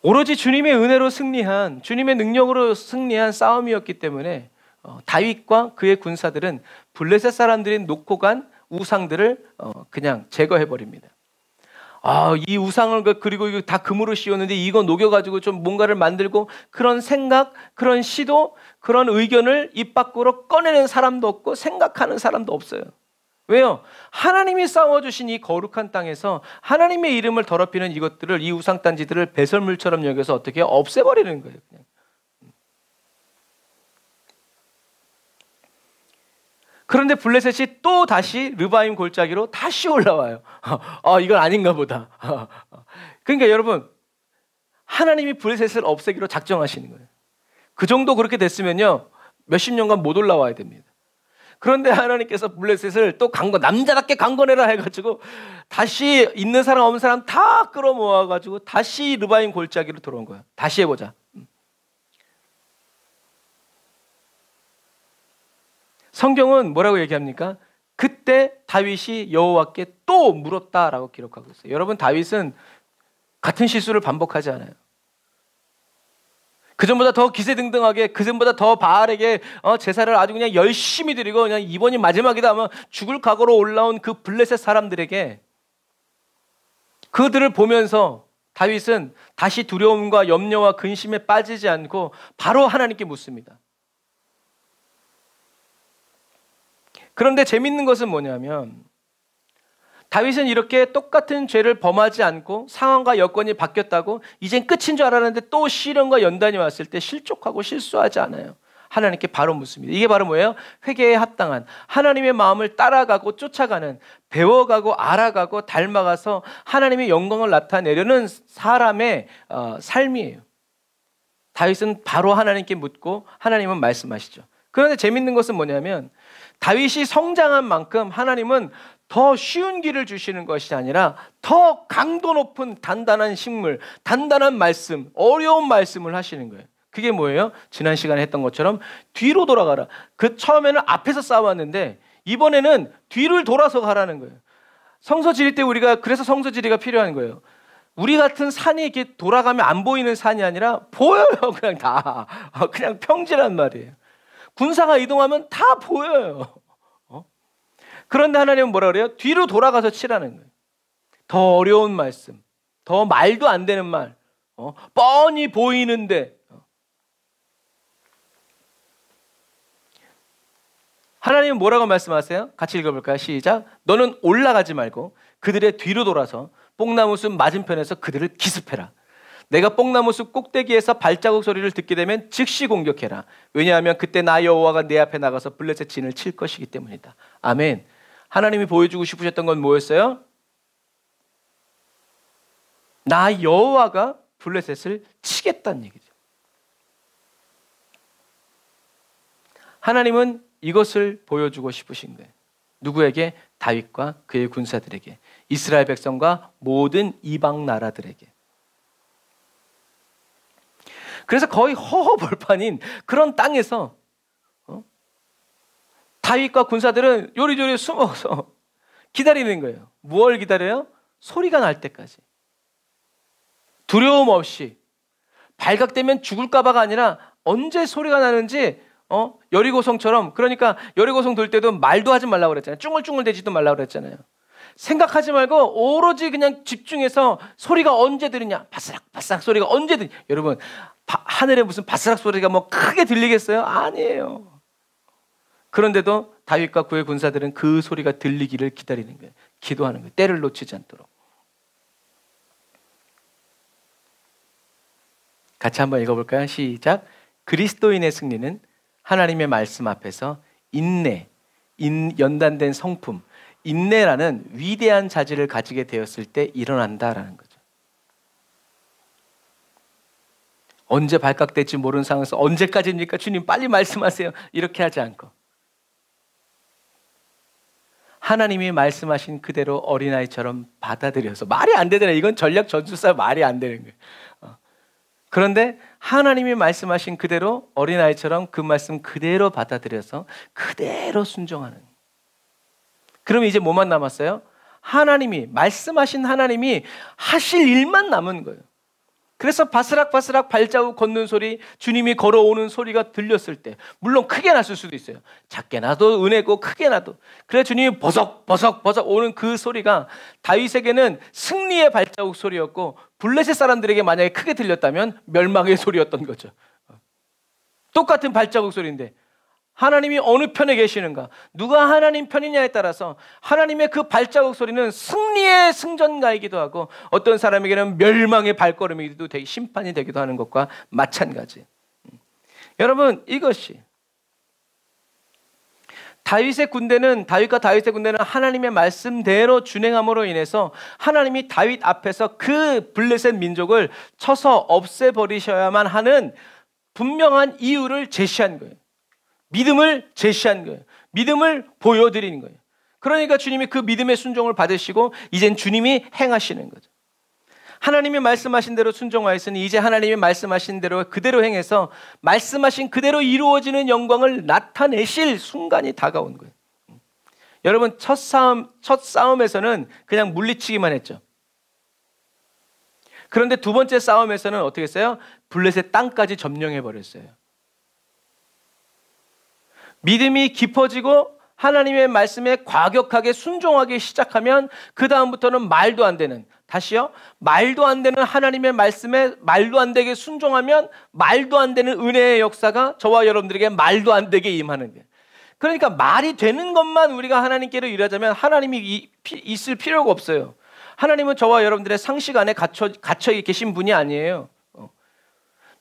오로지 주님의 은혜로 승리한, 주님의 능력으로 승리한 싸움이었기 때문에 다윗과 그의 군사들은 블레셋 사람들이 놓고 간 우상들을 그냥 제거해버립니다. 이 우상을 그리고 이거 다 금으로 씌웠는데 이거 녹여가지고 좀 뭔가를 만들고, 그런 생각, 그런 시도, 그런 의견을 입 밖으로 꺼내는 사람도 없고 생각하는 사람도 없어요. 왜요? 하나님이 쌓아주신 이 거룩한 땅에서 하나님의 이름을 더럽히는 이것들을, 이 우상단지들을 배설물처럼 여겨서 어떻게 없애버리는 거예요. 그냥. 그런데 블레셋이 또 다시 르바임 골짜기로 다시 올라와요. 이건 아닌가 보다. 그러니까 여러분, 하나님이 블레셋을 없애기로 작정하시는 거예요. 그 정도 그렇게 됐으면요, 몇십 년간 못 올라와야 됩니다. 그런데 하나님께서 블레셋을 또 남자답게 강건해라 해가지고 다시 있는 사람 없는 사람 다 끌어모아가지고 다시 르바임 골짜기로 들어온 거예요. 다시 해보자. 성경은 뭐라고 얘기합니까? 그때 다윗이 여호와께 또 물었다라고 기록하고 있어요. 여러분, 다윗은 같은 실수를 반복하지 않아요. 그전보다 더 기세등등하게, 그전보다 더 바알에게 제사를 아주 그냥 열심히 드리고 그냥 이번이 마지막이다 하면 죽을 각오로 올라온 그 블레셋 사람들에게, 그들을 보면서 다윗은 다시 두려움과 염려와 근심에 빠지지 않고 바로 하나님께 묻습니다. 그런데 재밌는 것은 뭐냐면, 다윗은 이렇게 똑같은 죄를 범하지 않고 상황과 여건이 바뀌었다고 이젠 끝인 줄 알았는데 또 시련과 연단이 왔을 때 실족하고 실수하지 않아요. 하나님께 바로 묻습니다. 이게 바로 뭐예요? 회개에 합당한, 하나님의 마음을 따라가고 쫓아가는, 배워가고 알아가고 닮아가서 하나님의 영광을 나타내려는 사람의 삶이에요. 다윗은 바로 하나님께 묻고 하나님은 말씀하시죠. 그런데 재밌는 것은 뭐냐면, 다윗이 성장한 만큼 하나님은 더 쉬운 길을 주시는 것이 아니라 더 강도 높은 단단한 식물, 단단한 말씀, 어려운 말씀을 하시는 거예요. 그게 뭐예요? 지난 시간에 했던 것처럼 뒤로 돌아가라. 그 처음에는 앞에서 싸웠는데 이번에는 뒤를 돌아서 가라는 거예요. 성서 지릴 때 우리가, 그래서 성서 지리가 필요한 거예요. 우리 같은 산이 이렇게 돌아가면 안 보이는 산이 아니라 보여요. 그냥 다. 그냥 평지란 말이에요. 군사가 이동하면 다 보여요. 그런데 하나님은 뭐라 그래요? 뒤로 돌아가서 치라는 거예요. 더 어려운 말씀, 더 말도 안 되는 말, 뻔히 보이는데. 하나님은 뭐라고 말씀하세요? 같이 읽어볼까요? 시작. 너는 올라가지 말고 그들의 뒤로 돌아서 뽕나무숲 맞은편에서 그들을 기습해라. 내가 뽕나무숲 꼭대기에서 발자국 소리를 듣게 되면 즉시 공격해라. 왜냐하면 그때 나 여호와가 내 앞에 나가서 블레셋 진을 칠 것이기 때문이다. 아멘. 하나님이 보여주고 싶으셨던 건 뭐였어요? 나 여호와가 블레셋을 치겠다는 얘기죠. 하나님은 이것을 보여주고 싶으신 거예요. 누구에게? 다윗과 그의 군사들에게, 이스라엘 백성과 모든 이방 나라들에게. 그래서 거의 허허벌판인 그런 땅에서 다윗과 군사들은 요리조리 숨어서 기다리는 거예요. 무엇을 기다려요? 소리가 날 때까지. 두려움 없이. 발각되면 죽을까 봐가 아니라 언제 소리가 나는지, 여리고성처럼, 그러니까 여리고성 돌 때도 말도 하지 말라고 그랬잖아요. 쭝얼쭝얼 대지도 말라고 그랬잖아요. 생각하지 말고 오로지 그냥 집중해서 소리가 언제 들리냐, 바스락바스락 소리가 언제 들리냐. 여러분, 하늘에 무슨 바스락 소리가 뭐 크게 들리겠어요? 아니에요. 그런데도 다윗과 그의 군사들은 그 소리가 들리기를 기다리는 거예요. 기도하는 거예요. 때를 놓치지 않도록. 같이 한번 읽어볼까요? 시작. 그리스도인의 승리는 하나님의 말씀 앞에서 연단된 성품, 인내라는 위대한 자질을 가지게 되었을 때 일어난다라는 거죠. 언제 발각될지 모르는 상황에서 언제까지입니까? 주님 빨리 말씀하세요. 이렇게 하지 않고 하나님이 말씀하신 그대로 어린아이처럼 받아들여서, 말이 안 되잖아요. 이건 전략 전술사 말이 안 되는 거예요. 그런데 하나님이 말씀하신 그대로 어린아이처럼 그 말씀 그대로 받아들여서 그대로 순종하는. 그럼 이제 뭐만 남았어요? 하나님이, 말씀하신 하나님이 하실 일만 남은 거예요. 그래서 바스락바스락 발자국 걷는 소리, 주님이 걸어오는 소리가 들렸을 때, 물론 크게 났을 수도 있어요. 작게 나도 은혜고 크게 나도. 그래 주님이 버석버석 오는 그 소리가 다윗에게는 승리의 발자국 소리였고, 블레셋 사람들에게 만약에 크게 들렸다면 멸망의 소리였던 거죠. 똑같은 발자국 소리인데 하나님이 어느 편에 계시는가, 누가 하나님 편이냐에 따라서 하나님의 그 발자국 소리는 승리의 승전가이기도 하고 어떤 사람에게는 멸망의 발걸음이기도 되고 심판이 되기도 하는 것과 마찬가지. 여러분, 이것이 다윗과 다윗의 군대는 하나님의 말씀대로 준행함으로 인해서 하나님이 다윗 앞에서 그 블레셋 민족을 쳐서 없애버리셔야만 하는 분명한 이유를 제시한 거예요. 믿음을 제시한 거예요. 믿음을 보여드리는 거예요. 그러니까 주님이 그 믿음의 순종을 받으시고 이젠 주님이 행하시는 거죠. 하나님이 말씀하신 대로 순종하였으니 이제 하나님이 말씀하신 대로 그대로 행해서 말씀하신 그대로 이루어지는 영광을 나타내실 순간이 다가온 거예요. 여러분, 첫 싸움에서는 그냥 물리치기만 했죠. 그런데 두 번째 싸움에서는 어떻게 했어요? 블레셋 땅까지 점령해버렸어요. 믿음이 깊어지고 하나님의 말씀에 과격하게 순종하기 시작하면 그 다음부터는 말도 안 되는, 다시요, 말도 안 되는 하나님의 말씀에 말도 안 되게 순종하면 말도 안 되는 은혜의 역사가 저와 여러분들에게 말도 안 되게 임하는 거예요. 그러니까 말이 되는 것만 우리가 하나님께로 일하자면 하나님이 있을 필요가 없어요. 하나님은 저와 여러분들의 상식 안에 갇혀 계신 분이 아니에요.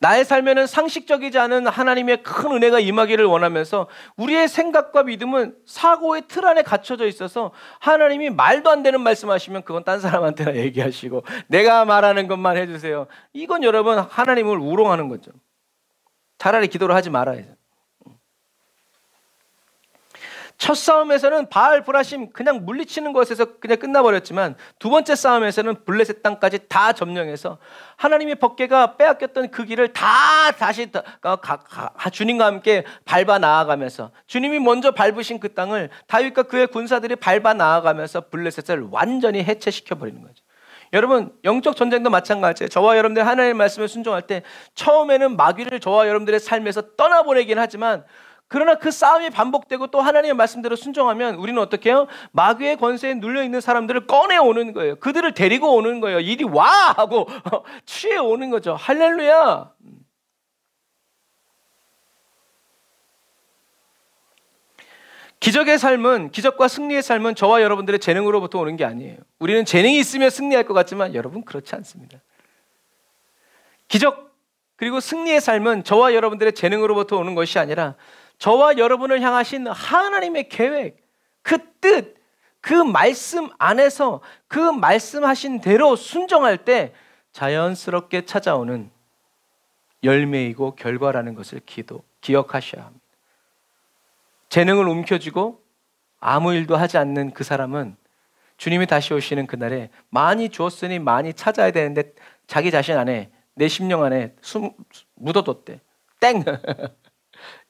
나의 삶에는 상식적이지 않은 하나님의 큰 은혜가 임하기를 원하면서 우리의 생각과 믿음은 사고의 틀 안에 갇혀져 있어서 하나님이 말도 안 되는 말씀하시면 그건 딴 사람한테나 얘기하시고 내가 말하는 것만 해주세요. 이건 여러분 하나님을 우롱하는 거죠. 차라리 기도를 하지 말아야죠. 첫 싸움에서는 바알 브라심 그냥 물리치는 것에서 그냥 끝나버렸지만 두 번째 싸움에서는 블레셋 땅까지 다 점령해서 하나님의 법궤가 빼앗겼던 그 길을 다시 주님과 함께 밟아 나아가면서 주님이 먼저 밟으신 그 땅을 다윗과 그의 군사들이 밟아 나아가면서 블레셋을 완전히 해체시켜버리는 거죠. 여러분, 영적 전쟁도 마찬가지예요. 저와 여러분들 하나님의 말씀을 순종할 때 처음에는 마귀를 저와 여러분들의 삶에서 떠나보내긴 하지만 그러나 그 싸움이 반복되고 또 하나님의 말씀대로 순종하면 우리는 어떻게 해요? 마귀의 권세에 눌려있는 사람들을 꺼내오는 거예요. 그들을 데리고 오는 거예요. 이리 와! 하고 취해오는 거죠. 할렐루야! 기적의 삶은, 기적과 승리의 삶은 저와 여러분들의 재능으로부터 오는 게 아니에요. 우리는 재능이 있으면 승리할 것 같지만 여러분 그렇지 않습니다. 기적 그리고 승리의 삶은 저와 여러분들의 재능으로부터 오는 것이 아니라 저와 여러분을 향하신 하나님의 계획, 그 뜻, 그 말씀 안에서 그 말씀하신 대로 순종할 때 자연스럽게 찾아오는 열매이고 결과라는 것을 기억하셔야 합니다. 재능을 움켜쥐고 아무 일도 하지 않는 그 사람은 주님이 다시 오시는 그날에 많이 주었으니 많이 찾아야 되는데 자기 자신 안에 내 심령 안에 묻어뒀대. 땡!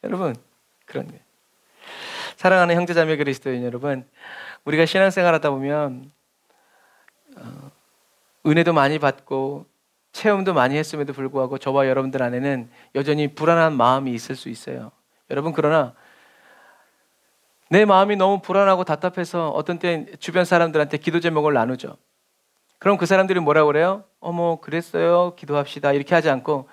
여러분, 그런 거예요. 사랑하는 형제자매 그리스도인 여러분, 우리가 신앙생활 하다 보면 은혜도 많이 받고 체험도 많이 했음에도 불구하고 저와 여러분들 안에는 여전히 불안한 마음이 있을 수 있어요. 여러분, 그러나 내 마음이 너무 불안하고 답답해서 어떤 때 주변 사람들한테 기도 제목을 나누죠. 그럼 그 사람들이 뭐라고 그래요? 어머, 그랬어요, 기도합시다, 이렇게 하지 않고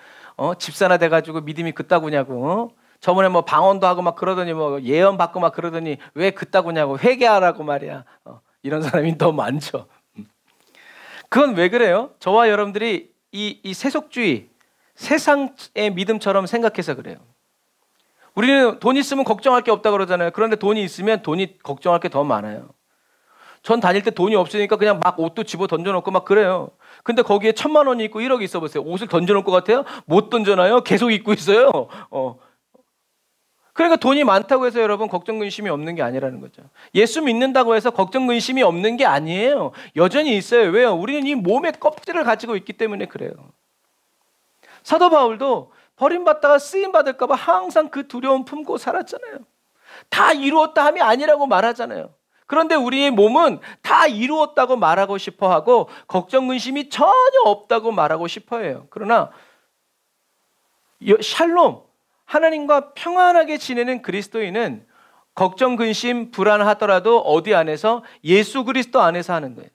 집사나 돼가지고 믿음이 그따구냐고, 저번에 뭐 방언도 하고 막 그러더니 뭐 예언 받고 막 그러더니 왜 그따구냐고, 회개하라고 말이야. 이런 사람이 더 많죠. 그건 왜 그래요? 저와 여러분들이 이 세속주의, 세상의 믿음처럼 생각해서 그래요. 우리는 돈 있으면 걱정할 게 없다 그러잖아요. 그런데 돈이 있으면 돈이 걱정할 게 더 많아요. 전 다닐 때 돈이 없으니까 그냥 막 옷도 집어 던져놓고 막 그래요. 근데 거기에 1,000만 원이 있고 1억이 있어 보세요. 옷을 던져놓을 것 같아요? 못 던져놔요. 계속 입고 있어요. 그러니까 돈이 많다고 해서 여러분 걱정 근심이 없는 게 아니라는 거죠. 예수 믿는다고 해서 걱정 근심이 없는 게 아니에요. 여전히 있어요. 왜요? 우리는 이 몸의 껍질을 가지고 있기 때문에 그래요. 사도 바울도 버림받다가 쓰임받을까 봐 항상 그 두려움 품고 살았잖아요. 다 이루었다 함이 아니라고 말하잖아요. 그런데 우리의 몸은 다 이루었다고 말하고 싶어하고 걱정 근심이 전혀 없다고 말하고 싶어해요. 그러나 샬롬, 하나님과 평안하게 지내는 그리스도인은 걱정 근심 불안하더라도 어디 안에서? 예수 그리스도 안에서 하는 거예요.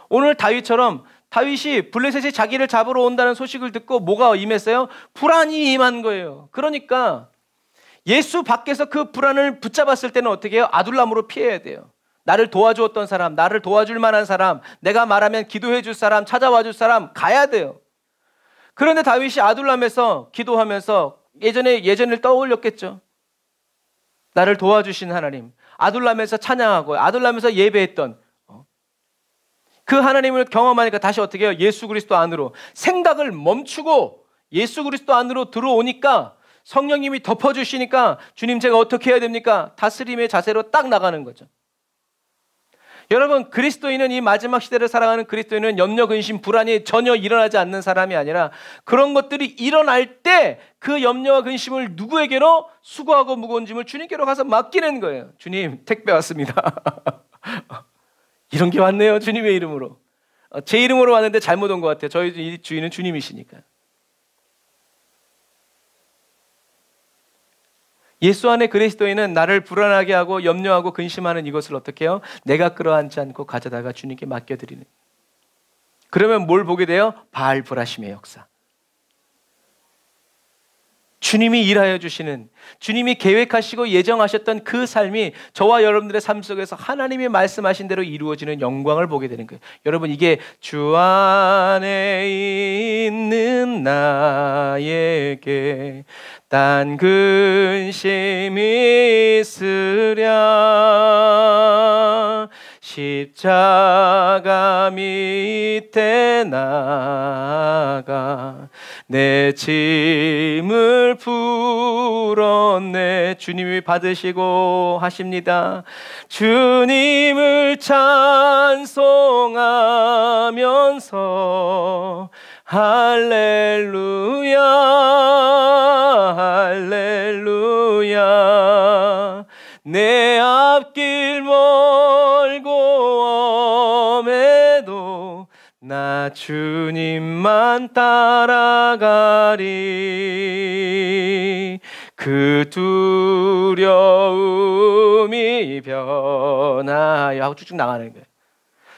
오늘 다윗처럼 다윗이 블레셋이 자기를 잡으러 온다는 소식을 듣고 뭐가 임했어요? 불안이 임한 거예요. 그러니까 예수 밖에서 그 불안을 붙잡았을 때는 어떻게 해요? 아둘람으로 피해야 돼요. 나를 도와주었던 사람, 나를 도와줄 만한 사람, 내가 말하면 기도해 줄 사람, 찾아와 줄 사람 가야 돼요. 그런데 다윗이 아둘람에서 기도하면서 예전을 떠올렸겠죠. 나를 도와주신 하나님, 아둘람에서 찬양하고 아둘람에서 예배했던 그 하나님을 경험하니까 다시 어떻게 해요? 예수 그리스도 안으로 생각을 멈추고 예수 그리스도 안으로 들어오니까 성령님이 덮어주시니까 주님 제가 어떻게 해야 됩니까? 다스림의 자세로 딱 나가는 거죠. 여러분, 그리스도인은 이 마지막 시대를 살아가는 그리스도인은 염려, 근심, 불안이 전혀 일어나지 않는 사람이 아니라 그런 것들이 일어날 때 그 염려와 근심을 누구에게로? 수고하고 무거운 짐을 주님께로 가서 맡기는 거예요. 주님, 택배 왔습니다. 이런 게 왔네요. 주님의 이름으로. 제 이름으로 왔는데 잘못 온 것 같아요. 저희 주인은 주님이시니까. 예수 안에 그리스도인은 나를 불안하게 하고 염려하고 근심하는 이것을 어떻게 해요? 내가 끌어안지 않고 가져다가 주님께 맡겨드리는. 그러면 뭘 보게 돼요? 바알브라심의 역사. 주님이 일하여 주시는, 주님이 계획하시고 예정하셨던 그 삶이 저와 여러분들의 삶 속에서 하나님이 말씀하신 대로 이루어지는 영광을 보게 되는 거예요. 여러분, 이게 주 안에 있는 나에게 딴 근심이 있으랴 십자가 밑에 나가 내 짐을 풀었네. 주님이 받으시고 하십니다. 주님을 찬송하면서 할렐루야 할렐루야 내 앞길 멀고 엄해도 나 주님만 따라가리 그 두려움이 변하여 하고 쭉쭉 나가는 거예요.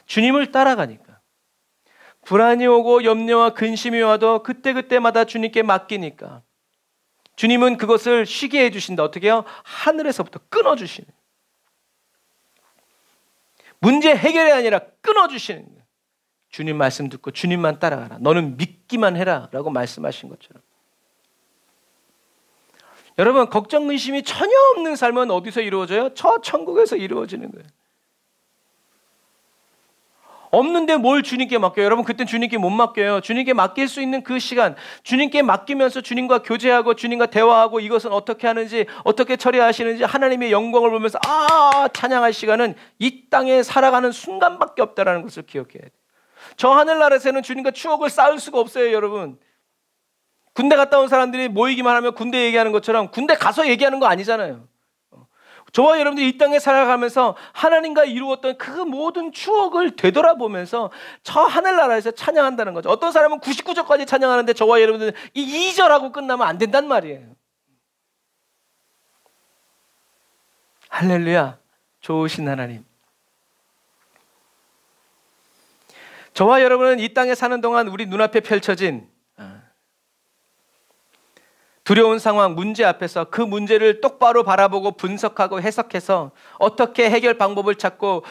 주님을 따라가니까 불안이 오고 염려와 근심이 와도 그때그때마다 주님께 맡기니까 주님은 그것을 쉬게 해주신다. 어떻게 해요? 하늘에서부터 끊어주시는, 문제 해결이 아니라 끊어주시는 거예요. 주님 말씀 듣고 주님만 따라가라. 너는 믿기만 해라 라고 말씀하신 것처럼. 여러분, 걱정 근심이 전혀 없는 삶은 어디서 이루어져요? 저 천국에서 이루어지는 거예요. 없는데 뭘 주님께 맡겨요? 여러분, 그땐 주님께 못 맡겨요. 주님께 맡길 수 있는 그 시간, 주님께 맡기면서 주님과 교제하고 주님과 대화하고 이것은 어떻게 하는지, 어떻게 처리하시는지 하나님의 영광을 보면서 찬양할 시간은 이 땅에 살아가는 순간밖에 없다는 것을 기억해야 돼요. 저 하늘나라에서는 주님과 추억을 쌓을 수가 없어요. 여러분, 군대 갔다 온 사람들이 모이기만 하면 군대 얘기하는 것처럼 군대 가서 얘기하는 거 아니잖아요. 저와 여러분들이 이 땅에 살아가면서 하나님과 이루었던 그 모든 추억을 되돌아보면서 저 하늘나라에서 찬양한다는 거죠. 어떤 사람은 99절까지 찬양하는데 저와 여러분들은 이 2절하고 끝나면 안 된단 말이에요. 할렐루야, 좋으신 하나님. 저와 여러분은 이 땅에 사는 동안 우리 눈앞에 펼쳐진 두려운 상황, 문제 앞에서 그 문제를 똑바로 바라보고 분석하고 해석해서 어떻게 해결 방법을 찾고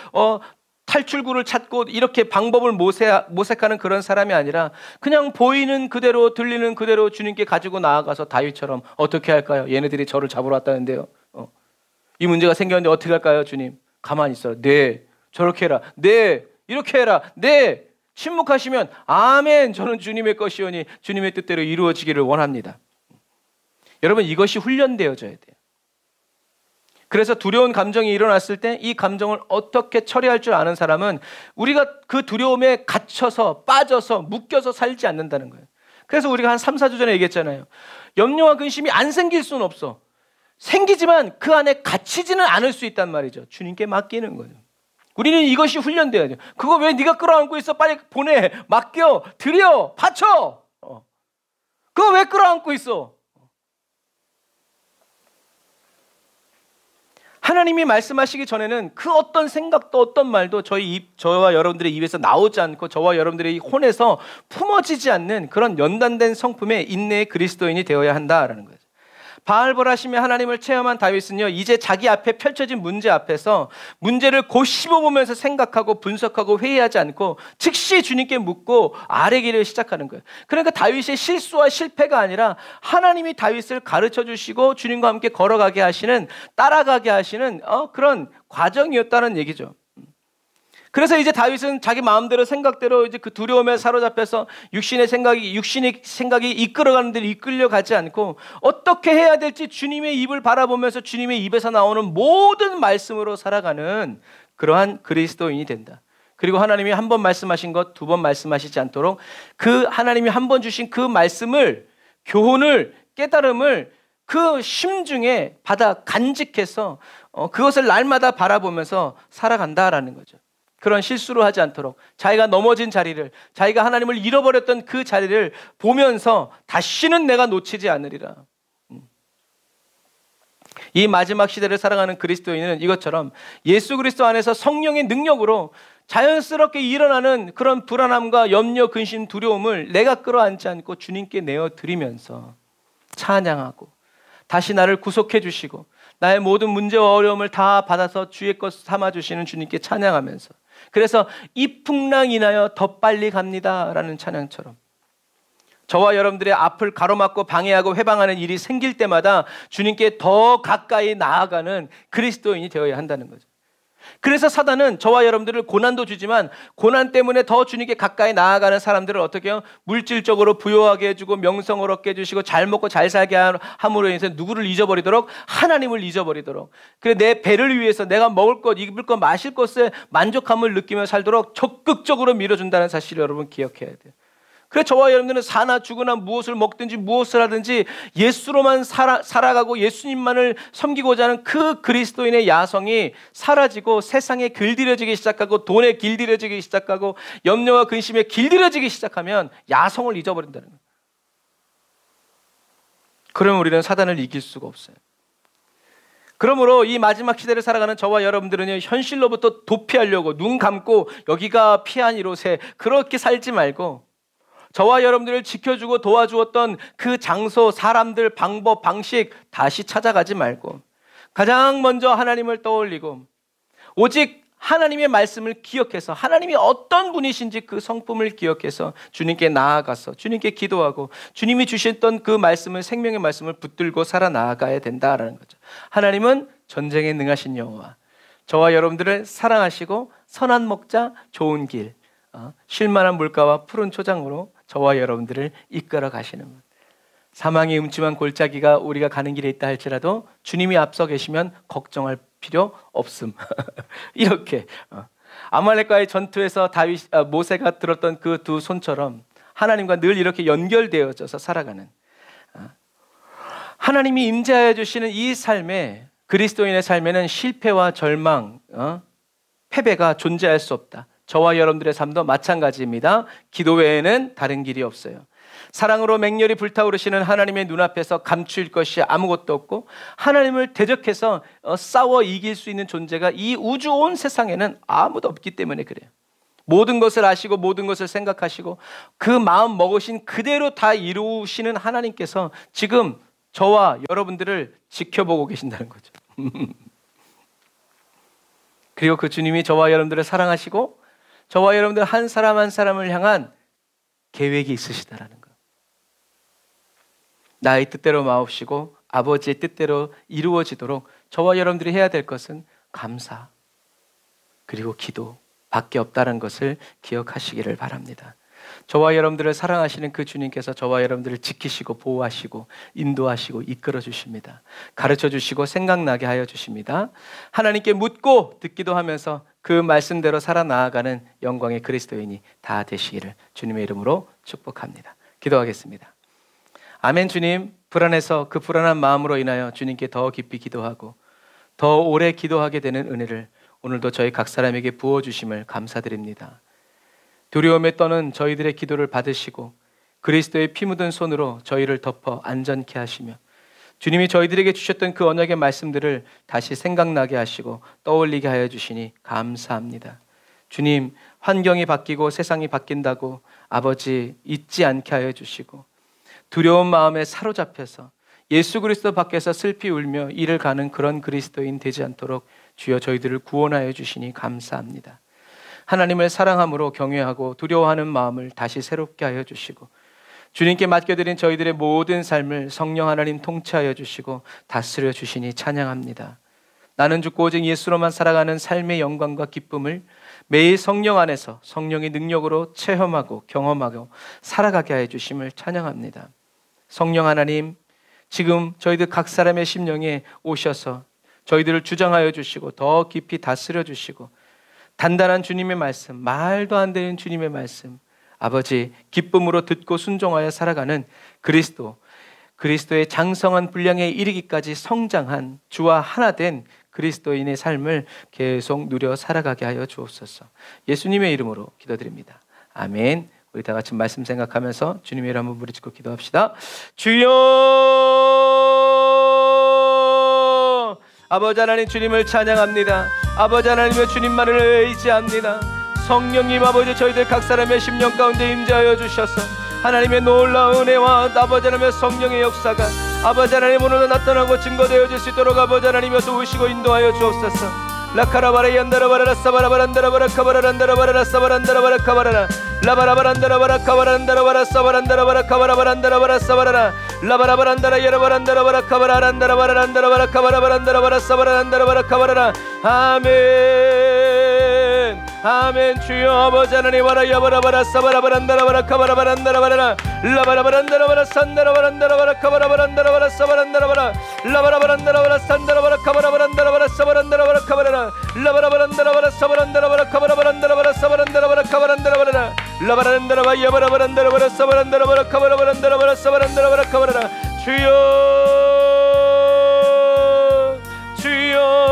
탈출구를 찾고 이렇게 방법을 모색하는 그런 사람이 아니라 그냥 보이는 그대로 들리는 그대로 주님께 가지고 나아가서 다윗처럼 어떻게 할까요? 얘네들이 저를 잡으러 왔다는데요. 이 문제가 생겼는데 어떻게 할까요? 주님, 가만히 있어요. 네, 저렇게 해라. 네, 이렇게 해라. 네, 침묵하시면 아멘, 저는 주님의 것이오니 주님의 뜻대로 이루어지기를 원합니다. 여러분, 이것이 훈련되어져야 돼요. 그래서 두려운 감정이 일어났을 때 이 감정을 어떻게 처리할 줄 아는 사람은 우리가 그 두려움에 갇혀서 빠져서 묶여서 살지 않는다는 거예요. 그래서 우리가 한 3, 4주 전에 얘기했잖아요. 염려와 근심이 안 생길 수는 없어. 생기지만 그 안에 갇히지는 않을 수 있단 말이죠. 주님께 맡기는 거예요. 우리는 이것이 훈련돼야 돼요. 그거 왜 네가 끌어안고 있어? 빨리 보내, 맡겨, 드려, 바쳐. 그거 왜 끌어안고 있어? 하나님이 말씀하시기 전에는 그 어떤 생각도 어떤 말도 저와 여러분들의 입에서 나오지 않고 저와 여러분들의 혼에서 품어지지 않는 그런 연단된 성품의 인내의 그리스도인이 되어야 한다라는 거죠. 바알보라심의 하나님을 체험한 다윗은요, 이제 자기 앞에 펼쳐진 문제 앞에서 문제를 곱씹어보면서 생각하고 분석하고 회의하지 않고 즉시 주님께 묻고 아뢰기를 시작하는 거예요. 그러니까 다윗의 실수와 실패가 아니라 하나님이 다윗을 가르쳐 주시고 주님과 함께 걸어가게 하시는, 따라가게 하시는 그런 과정이었다는 얘기죠. 그래서 이제 다윗은 자기 마음대로 생각대로 이제 그 두려움에 사로잡혀서 육신의 생각이 이끌어가는 데로 이끌려가지 않고 어떻게 해야 될지 주님의 입을 바라보면서 주님의 입에서 나오는 모든 말씀으로 살아가는 그러한 그리스도인이 된다. 그리고 하나님이 한 번 말씀하신 것 두 번 말씀하시지 않도록 그 하나님이 한 번 주신 그 말씀을, 교훈을, 깨달음을 그 심중에 받아 간직해서 그것을 날마다 바라보면서 살아간다라는 거죠. 그런 실수를 하지 않도록 자기가 넘어진 자리를, 자기가 하나님을 잃어버렸던 그 자리를 보면서 다시는 내가 놓치지 않으리라. 이 마지막 시대를 살아가는 그리스도인은 이것처럼 예수 그리스도 안에서 성령의 능력으로 자연스럽게 일어나는 그런 불안함과 염려, 근심, 두려움을 내가 끌어안지 않고 주님께 내어드리면서 찬양하고 다시 나를 구속해 주시고 나의 모든 문제와 어려움을 다 받아서 주의 것 삼아주시는 주님께 찬양하면서, 그래서 이 풍랑 인하여 더 빨리 갑니다 라는 찬양처럼 저와 여러분들의 앞을 가로막고 방해하고 회방하는 일이 생길 때마다 주님께 더 가까이 나아가는 그리스도인이 되어야 한다는 거죠. 그래서 사단은 저와 여러분들을 고난도 주지만 고난 때문에 더 주님께 가까이 나아가는 사람들을 어떻게 해요? 물질적으로 부유하게 해주고 명성을 얻게 해주시고 잘 먹고 잘 살게 함으로 인해서 누구를 잊어버리도록? 하나님을 잊어버리도록. 그래 내 배를 위해서 내가 먹을 것, 입을 것, 마실 것에 만족함을 느끼며 살도록 적극적으로 밀어준다는 사실을 여러분 기억해야 돼요. 그래 저와 여러분들은 사나 죽으나 무엇을 먹든지 무엇을 하든지 예수로만 살아가고 예수님만을 섬기고자 하는 그 그리스도인의 야성이 사라지고 세상에 길들여지기 시작하고 돈에 길들여지기 시작하고 염려와 근심에 길들여지기 시작하면 야성을 잊어버린다는 거예요. 그러면 우리는 사단을 이길 수가 없어요. 그러므로 이 마지막 시대를 살아가는 저와 여러분들은 현실로부터 도피하려고 눈 감고 여기가 피아니로세 그렇게 살지 말고 저와 여러분들을 지켜주고 도와주었던 그 장소, 사람들, 방법, 방식 다시 찾아가지 말고 가장 먼저 하나님을 떠올리고 오직 하나님의 말씀을 기억해서 하나님이 어떤 분이신지 그 성품을 기억해서 주님께 나아가서 주님께 기도하고 주님이 주셨던 그 말씀을, 생명의 말씀을 붙들고 살아나가야 된다라는 거죠. 하나님은 전쟁에 능하신 여호와, 저와 여러분들을 사랑하시고 선한 목자, 좋은 길, 쉴만한 물가와 푸른 초장으로 저와 여러분들을 이끌어 가시는 분. 사망의 음침한 골짜기가 우리가 가는 길에 있다 할지라도 주님이 앞서 계시면 걱정할 필요 없음. 이렇게 아말렉과의 전투에서 모세가 들었던 그 두 손처럼 하나님과 늘 이렇게 연결되어져서 살아가는, 하나님이 임재하여 주시는 이 삶에, 그리스도인의 삶에는 실패와 절망, 패배가 존재할 수 없다. 저와 여러분들의 삶도 마찬가지입니다. 기도 외에는 다른 길이 없어요. 사랑으로 맹렬히 불타오르시는 하나님의 눈앞에서 감출 것이 아무것도 없고 하나님을 대적해서 싸워 이길 수 있는 존재가 이 우주 온 세상에는 아무도 없기 때문에 그래요. 모든 것을 아시고 모든 것을 생각하시고 그 마음 먹으신 그대로 다 이루시는 하나님께서 지금 저와 여러분들을 지켜보고 계신다는 거죠. 그리고 그 주님이 저와 여러분들을 사랑하시고 저와 여러분들 한 사람 한 사람을 향한 계획이 있으시다라는 거. 나의 뜻대로 마옵시고 아버지의 뜻대로 이루어지도록 저와 여러분들이 해야 될 것은 감사 그리고 기도 밖에 없다는 것을 기억하시기를 바랍니다. 저와 여러분들을 사랑하시는 그 주님께서 저와 여러분들을 지키시고 보호하시고 인도하시고 이끌어 주십니다. 가르쳐 주시고 생각나게 하여 주십니다. 하나님께 묻고 듣기도 하면서 그 말씀대로 살아나아가는 영광의 그리스도인이 다 되시기를 주님의 이름으로 축복합니다. 기도하겠습니다. 아멘. 주님, 불안해서 그 불안한 마음으로 인하여 주님께 더 깊이 기도하고 더 오래 기도하게 되는 은혜를 오늘도 저희 각 사람에게 부어주심을 감사드립니다. 두려움에 떠는 저희들의 기도를 받으시고 그리스도의 피 묻은 손으로 저희를 덮어 안전케 하시며 주님이 저희들에게 주셨던 그 언약의 말씀들을 다시 생각나게 하시고 떠올리게 하여 주시니 감사합니다. 주님, 환경이 바뀌고 세상이 바뀐다고 아버지 잊지 않게 하여 주시고 두려운 마음에 사로잡혀서 예수 그리스도 밖에서 슬피 울며 이를 가는 그런 그리스도인 되지 않도록 주여 저희들을 구원하여 주시니 감사합니다. 하나님을 사랑함으로 경외하고 두려워하는 마음을 다시 새롭게 하여 주시고 주님께 맡겨드린 저희들의 모든 삶을 성령 하나님 통치하여 주시고 다스려 주시니 찬양합니다. 나는 죽고 오직 예수로만 살아가는 삶의 영광과 기쁨을 매일 성령 안에서 성령의 능력으로 체험하고 경험하고 살아가게 하여 주심을 찬양합니다. 성령 하나님, 지금 저희들 각 사람의 심령에 오셔서 저희들을 주장하여 주시고 더 깊이 다스려 주시고 단단한 주님의 말씀, 말도 안 되는 주님의 말씀, 아버지 기쁨으로 듣고 순종하여 살아가는 그리스도의 장성한 분량에 이르기까지 성장한 주와 하나 된 그리스도인의 삶을 계속 누려 살아가게 하여 주옵소서. 예수님의 이름으로 기도드립니다. 아멘. 우리 다 같이 말씀 생각하면서 주님의 이름 한번 부르짖고 기도합시다. 주여, 아버지 하나님 주님을 찬양합니다. 아버지 하나님의 주님만을 의지합니다. 성령님 아버지 저희들 각 사람의 심령 가운데 임재하여 주셔서 하나님의 놀라운 은혜와 아버지 하나님의 성령의 역사가 아버지 하나님 오늘도 나타나고 증거되어질 수 있도록 아버지 하나님이 도우시고 인도하여 주옵소서. 라카라바라 얀다라바라 사바라바란다라바라 카바라란다라바라 사바란다라바라 카바라라 라바라바란다라바라 카바란다라바라 사바란다라바라 카바라바란다라바라 사바라라 라바라바란다라 야라바란다라바라 카바라란다라바란다라바라 카바라바란다라바라 사바란다라바라 카바라라. 아멘. 아멘. 주여 아버지 하나님 와라 야바라바라 사바라바란다라바라 카바라바란다라바라 라바라바란다라바라 산다라바란다라바라 카바라바란다라바라 사바란다라바라 라바라바란다라바라 산다라바라 카바라바란다라바라 사바란다라바라 카바라라 라바라바란다라바라 사바란다라바라 카바라바란다라바라 사바란다라바라 카바란다라바라 라바란다라바 야바라바란다라바라 사바란다라바라 카바라바란다라바라 사바란다라바라 카바라라. 주여 주여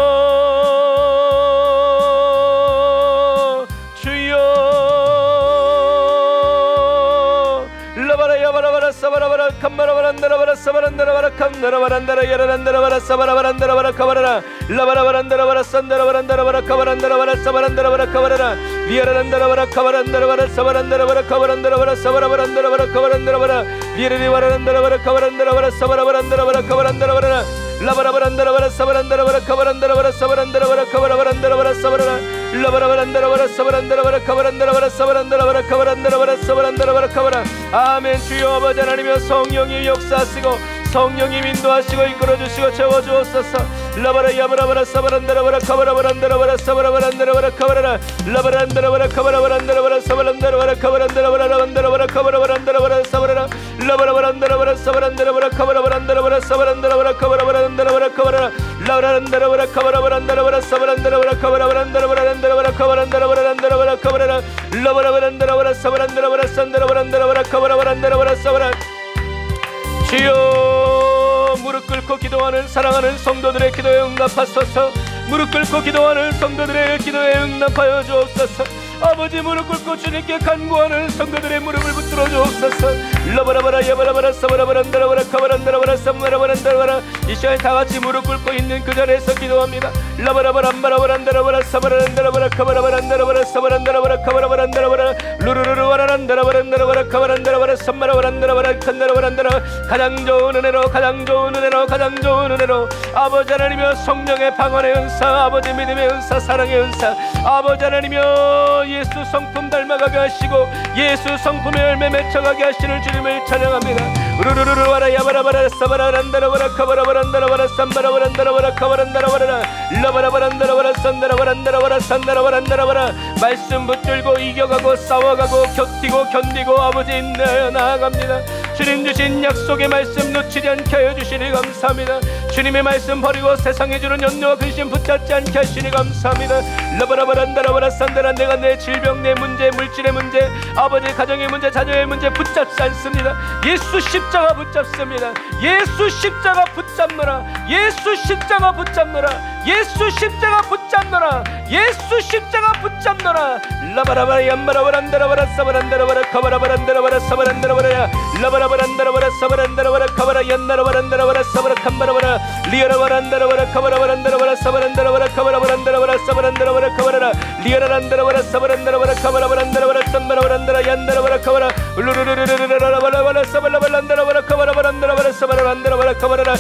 라바라야바라바라 사바라바라 캄바라바란다라바라 사바란다라바라 캄나라바란다라 야라란다라바라 사바라바란다라바라 카바라라 라바라바란다라바라 산다라바란다라바라 카바란다라바라 사바란다라바라 카바라라 리아라란다라바라 카바란다라바라 사바란다라바라 카바란다라바라 사바라바란다라바라 카바란다라바라 리아리와라란다라바라 카바란다라바라 사바라바란다라바라 카바란다라바라 라바라바란다라바라 사바란다라바라 카바란다라바라 사바란다라바라 카바라바란다라바라 사바라라 라바라바란다라바라 사바란다라바라 카바란다라바라 사바란다라바라 카바란다라바라 사바란다라바라 카바라. 아멘. 주여 아버지 하나님이여 성령이 역사하시고 성령님 인도하시고 이끌어주시고 채워주옵소서. 라바라 야바라바라 사바란다라바라 카바라바란다라바라 사바라바란다라바라 카바라라 라바란다라바라 카바라바란다라바라 사바란다라바라 카바란다라바라 라반다라바라 카바라바란다라바라 사바라라 라바라바란다라바라 사바란다라바라 카바라바란다라바라 사바란다라바라 카바라바란다라바라 카바라라 라바란다라바라 카바라바란다라바라 사바란다라바라 카바라바란다라바라 란다라바라 카바란다라바라 란다라바라 카바라라 라바라바란다라바라 사바란다라바라 산다라바란다라바라 카바라바란다라바라 사바라. 주여 무릎 꿇고 기도하는 사랑하는 성도들의 기도에 응답하소서. 무릎 꿇고 기도하는 성도들의 기도에 응답하여 주옵소서. 아버지 무릎 꿇고 주님께 간구하는 성도들의 무릎을 붙들어 주옵소서. 라바라바라 야바라바라 사바라바란다라바라 카바란다라바라 삼바라바란다라바라. 이 시간 다같이 무릎 꿇고 있는 그 자리에서 기도합니다. 라바라바란바라바란다라바라 사바란다라바라 카바라바란다라바라 사바란다라바라 카바라바란다라바라 루루루루 와라란다라바란다라바라 카바란다라바라 삼바라바란다라바라 칸다라바란다라. 가장 좋은 은혜로 가장 좋은 은혜로 가장 좋은 은혜로 아버지 하나님이여 성령의 방언의 은사 아버지 믿음의 은사 사랑의 은사 아버지 하나님이여 예수 성품 닮아가게 하시고 예수 성품의 열매 맺혀가게 하시는 주님을 찬양합니다. 우르르르 와라 야바라바라 사바라란다라바라 카바라바란다라바라 삼바라바란다라바라 카바란다라바라 라바라바란다라바라 산다라바란다라바라 산다라바란다라바라. 말씀 붙들고 이겨가고 싸워가고 곁뛰고 견디고 아버지 인내하여 나아갑니다. 주님 주신 약속의 말씀 놓치지 않게 하여 주시니 감사합니다. 주님의 말씀 버리고 세상에 주는 연노와 근심 붙잡지 않게 하시니 감사합니다. 라바라바란다라바라 산다라. 내가 내 질병 내 문제 물질의 문제 아버지 가정의 문제 자녀의 문제 붙잡지 않습니다. 예수 십자가 붙잡습니다. 예수 십자가 붙잡노라. 예수 십자가 붙잡노라. 예수 십자가 붙잡노라. 예수 십자가 붙잡노라. 라바라바라 얌바라바란다라바라 사바란다라바라 카바라바란다라바라 사바란다라바라 라바라바란다라바라 사바란다라바라 카바라 얀나라바란다라바라 사바라 캄바라바라 리아라바란다라바라 카바라바란다라바라 사바란다라바라 카바라바란다라바라 사바란다라바라 카바라라 리아라란다라바라 사바란다라바라 카바라바란다라바라 삼바라바란다라 얀다라바라 카바라 루루루루루루라바라바라 사발라발란다라바라 카바라바란다라바라 사바라란다라바라 카바라라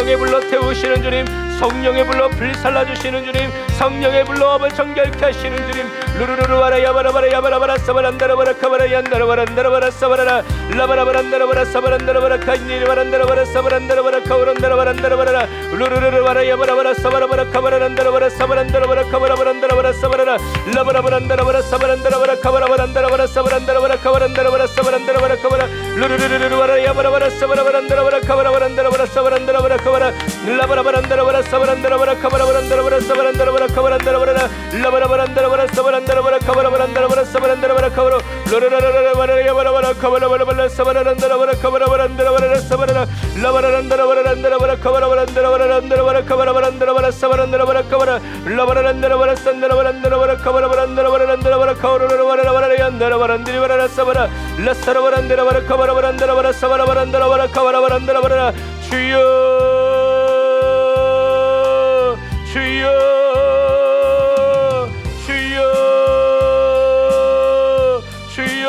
성령의 불로 태우시는 주님, 성령의 불로 불살라주시는 주님, 성령의 불로 업을 정결케 하시는 주님. 루루루루와라 야바라바라 야바라바라 사바란다라바라 카바라 얀다라바란다라바라 사바라라 라바라바란다라바라 사바란다라바라 카인니리바란다라바라 사바란다라바라 카우란다라바란다라바라 루루루루와라 야바라바라 사바라바라 카바라란다라바라 사바란다라바라 카바라바란다라바라 사바라라 라바라바란다라바라 사바란다라바라 카바라바란다라바라 사바란다라바라 카바란다라바라 사바란다라바라 카바라 루루루루와라 야바라바라 사바라바란다라바라 카바라바란다라바라 사바란다라바라 카바라 라바라바란다라바라 사바란다라바라 카바라바란다라바라 사바란다라바라 카바란다라바라 라바라바란다라바라 사바란다라바라 카바라바란다라바라 사바란다라바라 카바로 로라라라라바라 야바라바라 카바라바라바라 사바란다라바라 카바라바란다라바라 사바라라 라바라란다라바란다라바라 카바라바란다라바라 카바라바란다라바라 사바란다라바라 카바라 라바라란다라바라 산다라바란다라바라 카바라바란다라바란다라바라 카오로라바라바라 얀다라바란디리바라 사바라 라사라바란다라바라 카바라바란다라바라 사바라바란다라바라 카바라바란다라바라 주여 주여 주여 주여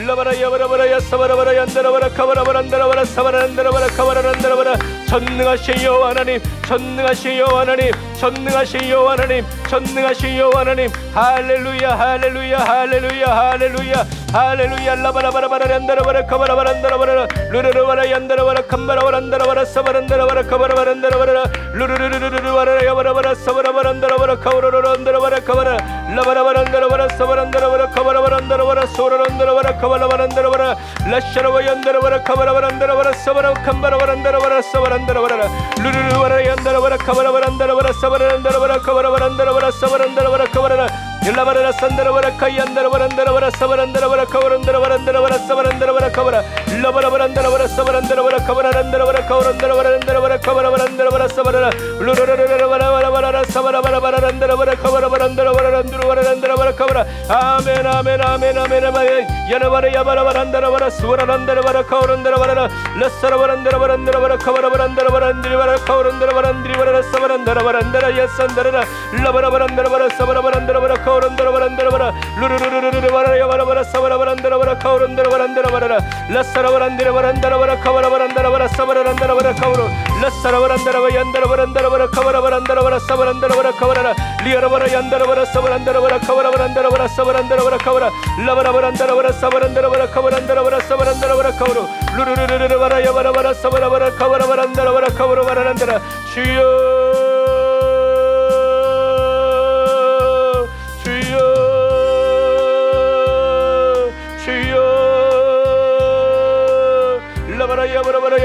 라바라 야바라바라 야사바라바라 얀다라바라 카바라바란다라바라 사바란다라바라 카바라란다라바라 전능하신 여호와 하나님, 전능하신 여호와 하나님, 전능하신 여호와 하나님, 전능하신 여호와 하나님. 할렐루야 할렐루야 할렐루야 할렐루야 할렐루야. 라바라바라바라 얀다라바라 카바라바란다라바라 루루루바라 얀다라바라 캄바라바란다라바라 사바란다라바라 카바라바란다라바라 루루루루루루바라 야바라바라 사바라바란다라바라 카오로로란다라바라 카바라 라바라바란다라바라 사바란다라바라 카바라바란다라바라 소라란다라바라 카바라바란다라바라 라샤라바 얀다라바라 카바라바란다라바라 사바라 캄바라바란다라바라 사바란다라바라 루루루바라 얀다라바라 카바라바란다라바라 사바란다라바라 카바라바란다라바라 사바란다라바라 카바라라 일라바라라 산다라바라 카이안다라바란다라바라 사바란다라바라 카바란다라바란다라바라 사바란다라바라 카바라 일라바라바란다라바라 사바란다라바라 카바라란다라바라 카오란다라바란다라바라 카바라바란다라바라 사바라라 루루루루루바라바라바라 사바라바라바란다라바라 카바라바란다라바란두루바란다라바라 카바라 아멘 아멘 아멘 아멘 아멘 야나바라 야바라바란다라바라 수바라란다라바라 카오란다라바라 라사라바란다라바란다라바라 카바라바란다라바란디리바라 카오란다라바란디리바라 사바란다라바란다라 야산다라라 라바라바란다라바라 사바라바란다라바라 카오란다라바란다라바라 루루루루루바라 야바라바라 사바라바란다라바라 카오란다라바란다라바라 라사라바란디라바란다라바라 카바라바란다라바라 사바라란다라바라 카오로 라사라바란다라바 얀다라바란다라바라 카바라바란다라바라 사바란다라바라 카바라라 리아라바라 얀다라바라 사바란다라바라 카바라바란다라바라 사바란다라바라 카바라 라바라바란다라바라 사바란다라바라 카바란다라바라 사바란다라바라 카오로 루루루루루바라 야바라바라 사바라바라 카바라바란다라바라 카바라바란다라 주여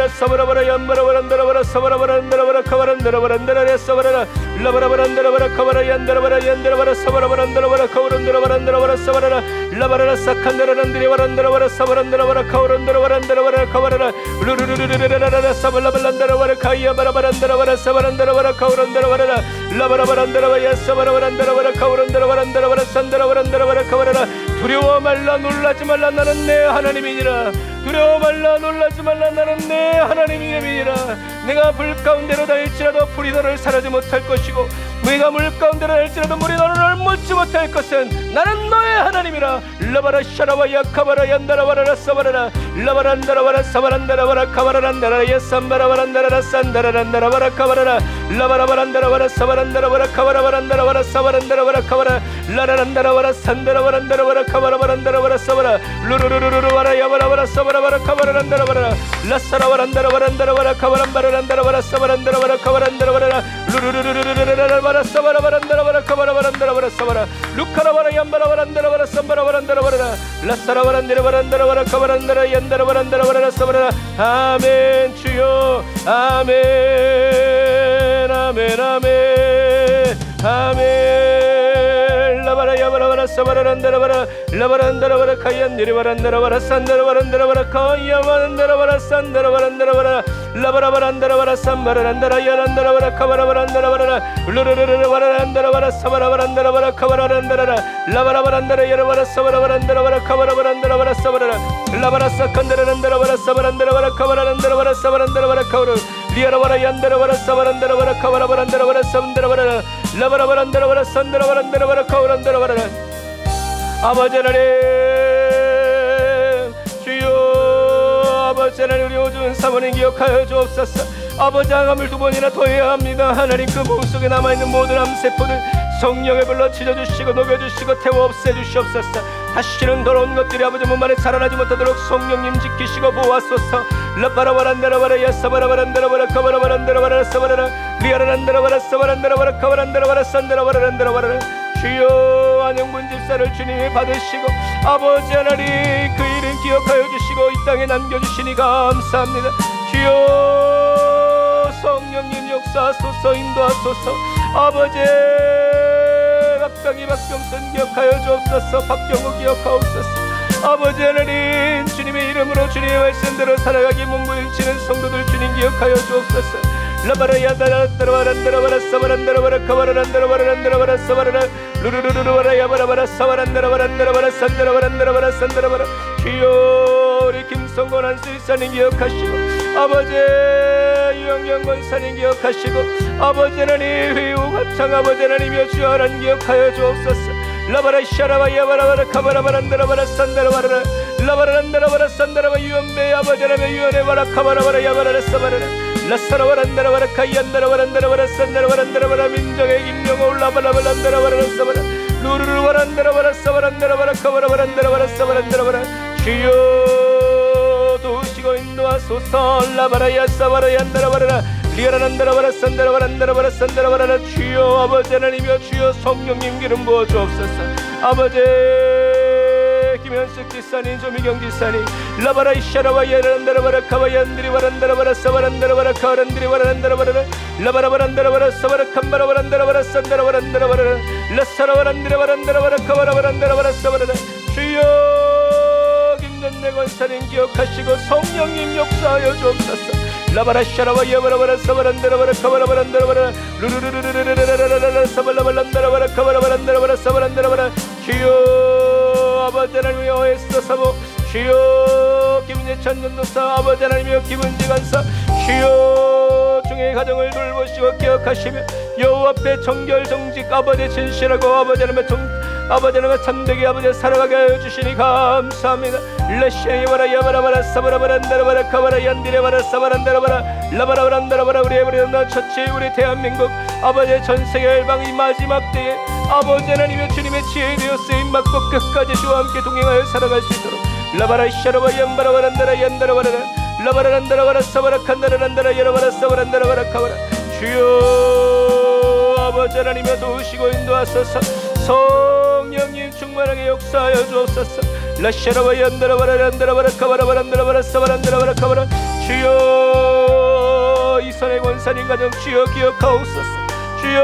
사바라바라 얀바라바란다라바라 사바라바란다라바라 카바란다라바란다라레 사바라라 라바라바란다라바라 카바라 얀다라바라 얀다라바라 사바라바란다라바라 카오란다라바란다라바라 사바라라 라바라라 사칸다라란디리바란다라바라 사바란다라바라 카오란다라바란다라바라 카바라라 루루루루루라라라 사발라발란다라바라 카이야바라바란다라바라 사바란다라바라 카오란다라바라 라바라바란다라바 야사바라바란다라바라 카오란다라바란다라바라 산다라바란다라바라 카바라라 두려워 말라 놀라지 말라 나는 내 하나님이니라. 두려워 말라 놀라지 말라 나는 내 하나님이니라. 내가 불 가운데로 다닐지라도 불이 너를 사르지 못할 것이고 내가 물 가운데로 다닐지라도 물이 너를 묻지 못할 것은 나는 너의 하나님이라. 라바라 샤라바 야카바라 얀다라바라 사바라라 라바란다라바라 사바란다라바라 카바라란다라 야산바라바란다라 산다라란다라바라 카바라라 라바라바란다라바라 사바란다라바라 카바라바란다라바라 사바란다라바라 카바라 라라란다라바라 산다라바란다라바라 카바라바란다라바라 사바라 루루루루루바라 야바라바라 사바라바라 카바라란다라바라 라사라바란다라바란다라바라 카바란바라란다라바라 사바란다라바라 카바란다라바라 루루루루루루라바라 사바라바란다라바라 카바라바란다라바라 사바라 루카라바라 얀바라바란다라바라 삼바라바란다라바라 라사라바란다라바란다라바라 카바란다라 얀다라바란다라바라 사바라 아멘 주여 아멘 아멘 아멘 아멘 라바라 야바라바라 사바라란다라바라 라바란다라바라 카이안디리바란다라바라 산다라바란다라바라 카이야바란다라바라 산다라바란다라바라 라바라바란다라바라 삼바라란다라 야란다라바라 카바라바란다라바라 루루루루바라란다라바라 사바라바란다라바라 카바라란다라라 라바라바란다라 야라바라 사바라바란다라바라 카바라바란다라바라 사바라라 라바라 사칸다라란다라바라 사바란다라바라 카바라란다라바라 사바란다라바라 카오르 리아라바라 얀다라바라 사바란다라바라 카바라바란다라바라 삼다라바라 라바라바란다라바라 산다라바란다라바라 카오란다라바라 아버지 하나님 주여 아버지 하나님, 우리 오준 사모님 기억하여 주옵소서. 아버지, 항암을 2번이나 더 해야 합니다. 하나님, 그 몸속에 남아있는 모든 암세포들 성령의 불로 찢어주시고 녹여주시고 태워 없애주시옵소서. 다시는 더러운 것들이 아버지 몸 안에 자라나지 못하도록 성령님 지키시고 보호하소서. 라바라바란다라바라 야사바라바란다라바라 카바라바란다라바라 사바라라 리아라란다라바라 사바란다라바라 카바란다라바라 산다라바라란다라바라. 주여, 안영분 집사를 주님이 받으시고 아버지 하나님, 그 일은 기억하여 주시고 이 땅에 남겨주시니 감사합니다. 주여, 성령님 역사하소서, 인도하소서. 아버지, 박병희 박병선 기억하여 주옵소서. 박경호 기억하옵소서. 아버지 하나님, 주님의 이름으로 주님의 말씀대로 살아가기 몸부림치는 성도들 주님 기억하여 주옵소서. 라바라야다라라바란다라바라 사바란다라바라 카바라란다라바란다라바라 사바라라 루루루루바라 야바라바라 사바란다라바란다라바라 산다라바란다라바라 산다라바라. 주여, 우리 김성곤 한수일사님 기억하시고 아버지 유영경 권사님 기억하시고 아버지 하나님, 회우 합창 아버지 하나님이여 주여 하나님 기억하여 주옵소서. 라바라 샤라바 야바라바라 카바라바란다라바라 산다라바라 라바란다라바라 산다라바 유연배 아버지 하나님 유연해 바라 카바라바라 야바라라 사바라라 라사라바란다라바라 카이안다라바란다라바라 산다라바란다라바라 민정의 김명호 라바라바란다라바라 사바라 루루루바란다라바라 사바란다라바라 카바라바란다라바라 사바란다라바라. 주여, 도우시고 인도하소서. 라바라야 사바라얀다라바라 리아라란다라바라 산다라바란다라바라 산다라바라. 주여, 아버지 하나님이여 주여, 성령님 기름 부어 주옵소서. 아버지, 김현숙 지사님, 조미경 지사님, 라바라 이샤라바 야란다라바라 카바얀드리바란다라바라 사바란다라바라 카바란드리바란다라바라 라바라바란다라바라 사바라 캄바라바란다라바라 산다라바란다라바라 라사라바란드리바란다라바라 카바라바란다라바라 사바라라. 주여, 김전내 권사님 기억하시고 성령님 역사하여 주옵소서. 라바라 샤라바 야바라바라 사바란다라바라 카바라바란다라바라 루루루루루루루루루루루루루 사발라발란다라바라 카바라바란다라바라 사바란다라바라. 주여, 아버지 하나님이여 에스더 사모, 주여 김예찬 전도사, 아버지 하나님이여 김은지 간사, 주여 중의 가정을 돌보시고 기억하시며 여호와 앞에 정결 정직 아버지 진실하고 아버지 하나님의 참되게 아버지 살아가게 하여 주시니 감사합니다. 레시에바라 야바라바라 사바라바란다라바라 카바라 얀디레바라 사바란다라바라 라바라바란다라바라. 우리 에브리온나 처치, 우리 대한민국 아버지 전세계 열방 이 마지막 때에 아버지 하나님의 주님의 지혜에 되어 쓰임받고 끝까지 주와 함께 동행하여 살아갈 수 있도록 라바라 샤라바 얀바라바란다라 얀다라바라라 라바라란다라바라 사바라칸다라란다라 야라바라 사바란다라바라 카바라. 주여, 아버지 하나님의 도우시고 인도하소서. 성령님 충만하게 역사하여 주옵소서. 라샤라바 얀다라바라 얀다라바라 카바라바란다라바라 사바란다라바라 카바라. 주여, 이선의 권사님 가정 주여 기억하옵소서. 주여,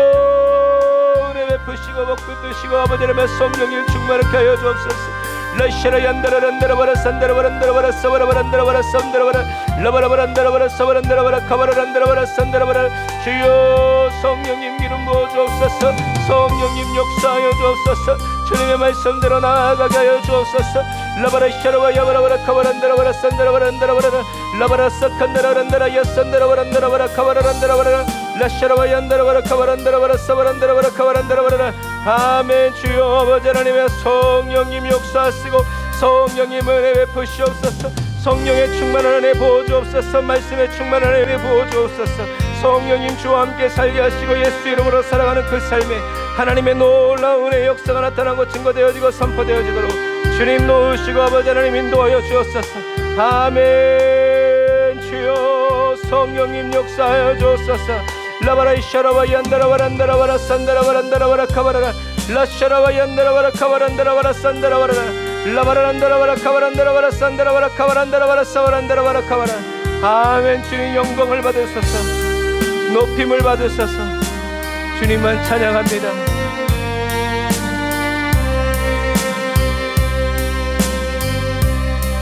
은혜 베푸시고 복 베푸시고 아버지 하나님의 성령님 충만하게 하여 주옵소서. 라샤라 얀다라란다라바라 산다라바란다라바라 사바라바란다라바라 산다라바라 라바라바란다라바라 사바란다라바라 카바라란다라바라 산다라바라. 주여, 성령님 기름 부어 주옵소서. 성령님 역사하여 주옵소서. 주님의 말씀대로 나아가게 하여 주옵소서. 라바라 샤라바 야바라바라 카바란다라바라 산다라바란다라바라 라바라 사칸다라란다라 야산다라바란다라바라 카바라란다라바라 라샤라바 얀다라바라 카바란다라바라 사바란다라바라 카바란다라바라. 아멘. 주여, 아버지 하나님의 성령님 역사하시고 성령님 은혜 베푸시옵소서. 성령의 충만한 은혜 부어주옵소서. 말씀의 충만한 은혜 부어주옵소서. 성령님 주와 함께 살게 하시고 예수 이름으로 살아가는 그 삶에 하나님의 놀라운 은혜의 역사가 나타나고 증거되어지고 선포되어지도록 주님 도우시고 아버지 하나님 인도하여 주옵소서. 아멘. 주여, 성령님 역사하여 주옵소서. 라바라 이샤라바 얀다라바란다라바라 산다라바란다라바라 카바라라 라샤라바 얀다라바라 카바란다라바라 산다라바라라 라바란다라바라 카바란다라바라 산다라바라 카바란다라바라 사바란다라바라 카바라. 아멘. 주님 영광을 받으소서. 높임을 받으소서. 주님만 찬양합니다.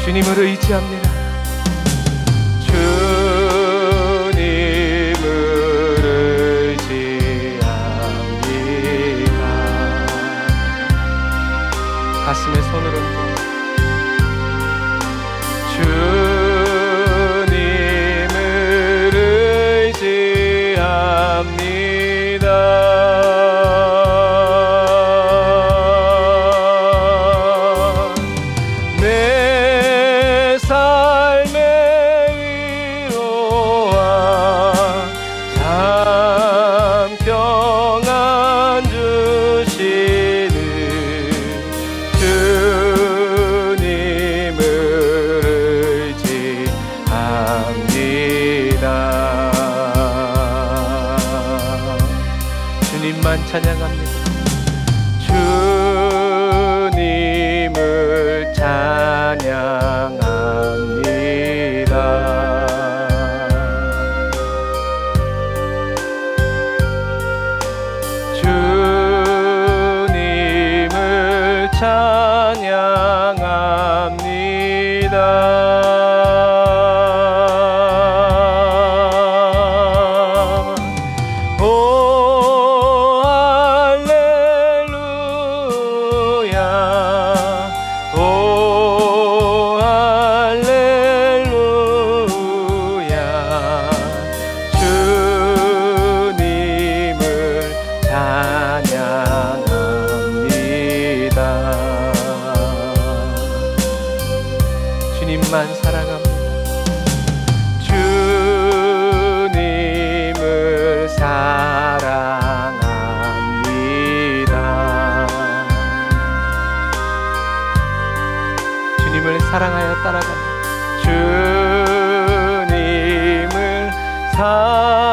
주님을 의지합니다. 가슴에 손을 얹고 주님을 의지합니다. 내 삶의 찬양합니다. 주님을 찬양합니다. 주님을 찬양합니다. 주님만 사랑합니다. 주님을 사랑합니다. 주님을 사랑하여 따라갑니다. 주님을 사랑합니다.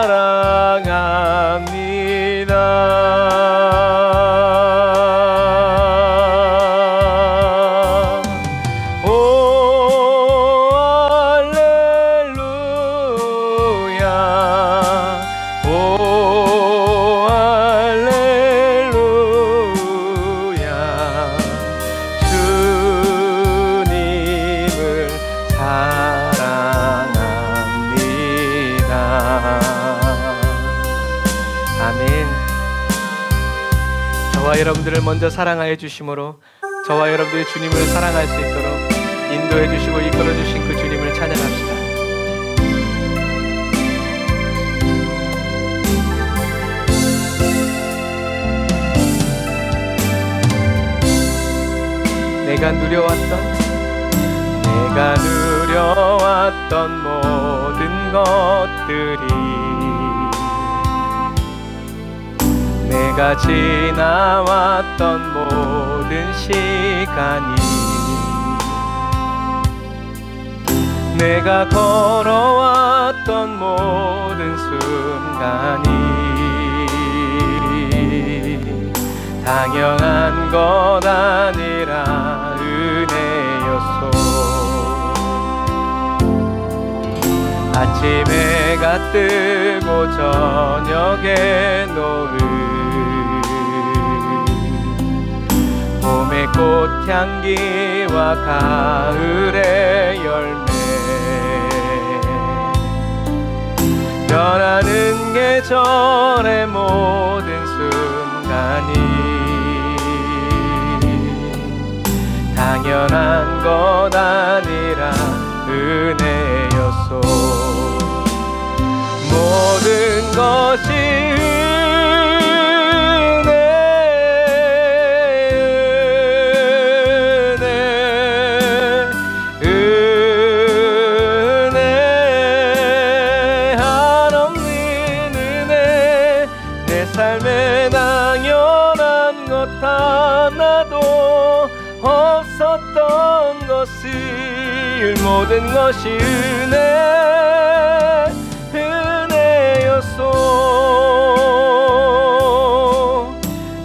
저와 여러분들을 먼저 사랑하여 주심으로 저와 여러분들이 주님을 사랑할 수 있도록 인도해 주시고 이끌어 주신 그 주님을 찬양합시다. 내가 누려왔던 모든 것들이 내가 지나왔던 모든 시간이 내가 걸어왔던 모든 순간이 당연한 것 아니라 은혜였소. 아침 해가 뜨고 저녁에 노을 봄의 꽃향기와 가을의 열매 변하는 계절의 모든 순간이 당연한 것 아니라 은혜였소. 모든 것이 은혜 한없는 은혜 내 삶에 당연한 것 하나도 없었던 것을 모든 것이 은혜였소.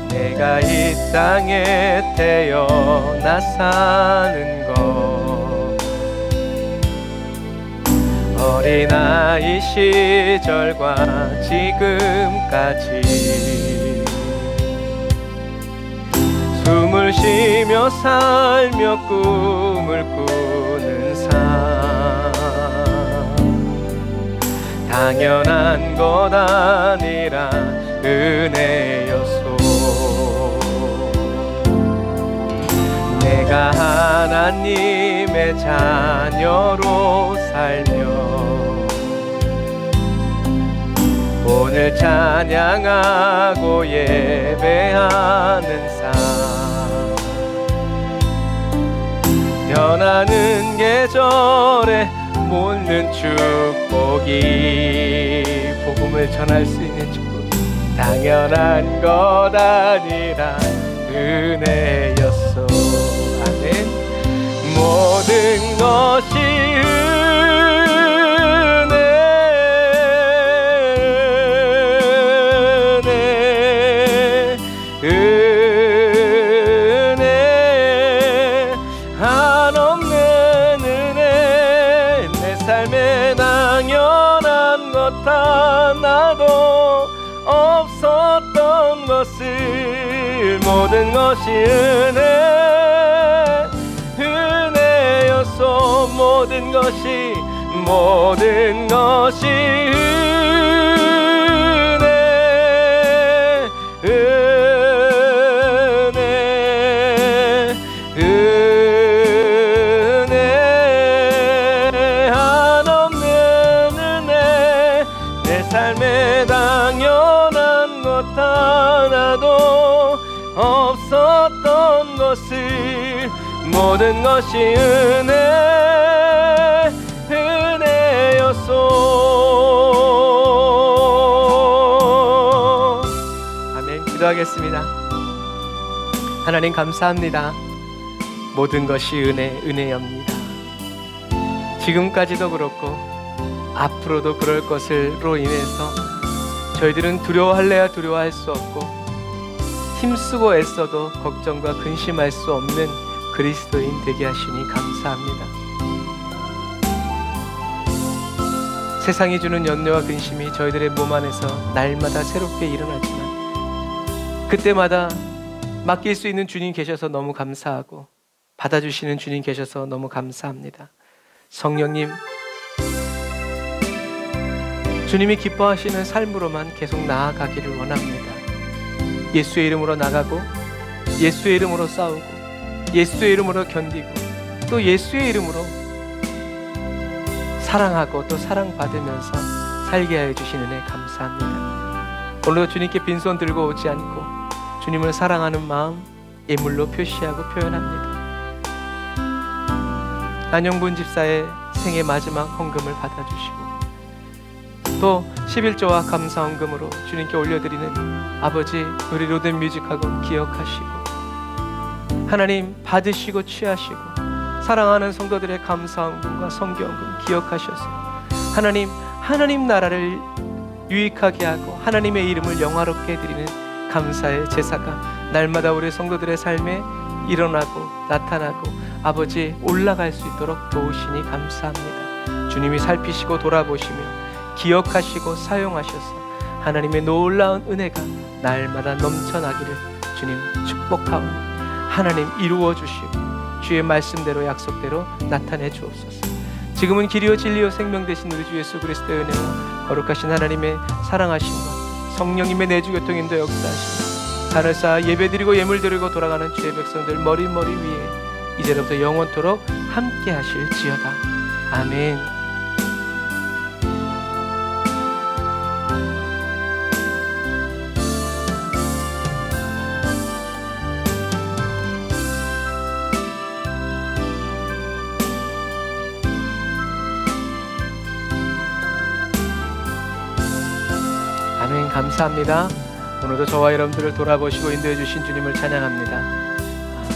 내가 이 땅에 태어나 사는 것 어린아이 시절과 지금까지 숨을 쉬며 살며 꿈을 꾸는 삶 당연한 것 아니라 은혜였소. 내가 하나님의 자녀로 살며 오늘 찬양하고 예배하는 삶 변하는 계절에 묻는 축복이 복음을 전할 수 있는 축복이 당연한 것 아니라 은혜였소. 아멘. 모든 것이 은혜 모든 것이 은혜였소. 모든 것이 은혜 한없는 은혜. 내 삶에 당연한 것 하나도 없었던 것을 모든 것이 은혜였소. 아멘. 기도하겠습니다. 하나님 감사합니다. 모든 것이 은혜입니다. 지금까지도 그렇고 앞으로도 그럴 것으로 인해서 저희들은 두려워할래야 두려워할 수 없고 힘쓰고 애써도 걱정과 근심할 수 없는 그리스도인 되게 하시니 감사합니다. 세상이 주는 연뇌와 근심이 저희들의 몸 안에서 날마다 새롭게 일어나지만 그때마다 맡길 수 있는 주님 계셔서 너무 감사하고 받아주시는 주님 계셔서 너무 감사합니다. 성령님, 주님이 기뻐하시는 삶으로만 계속 나아가기를 원합니다. 예수의 이름으로 나가고 예수의 이름으로 싸우고 예수의 이름으로 견디고 또 예수의 이름으로 사랑하고 또 사랑받으면서 살게 하여 주신 은혜 감사합니다. 오늘도 주님께 빈손 들고 오지 않고 주님을 사랑하는 마음 예물로 표시하고 표현합니다. 안영분 집사의 생애 마지막 헌금을 받아주시고 또 11조와 감사 헌금으로 주님께 올려드리는 아버지 우리 로덴 뮤직학원 기억하시고 하나님 받으시고 취하시고 사랑하는 성도들의 감사 헌금과 성교 헌금 기억하셔서 하나님 나라를 유익하게 하고 하나님의 이름을 영화롭게 해드리는 감사의 제사가 날마다 우리 성도들의 삶에 일어나고 나타나고 아버지 올라갈 수 있도록 도우시니 감사합니다. 주님이 살피시고 돌아보시며 기억하시고 사용하셔서 하나님의 놀라운 은혜가 날마다 넘쳐나기를 주님 축복하오니 하나님 이루어 주시고 주의 말씀대로 약속대로 나타내 주옵소서. 지금은 길이요 진리요 생명 되신 우리 주 예수 그리스도의 은혜와 거룩하신 하나님의 사랑하심과 성령님의 내주교통 인도 역사하심 하늘 쌓아 예배드리고 예물드리고 돌아가는 주의 백성들 머리 위에 이제로부터 영원토록 함께 하실지어다. 아멘. 아멘. 감사합니다. 오늘도 저와 여러분들을 돌아보시고 인도해 주신 주님을 찬양합니다.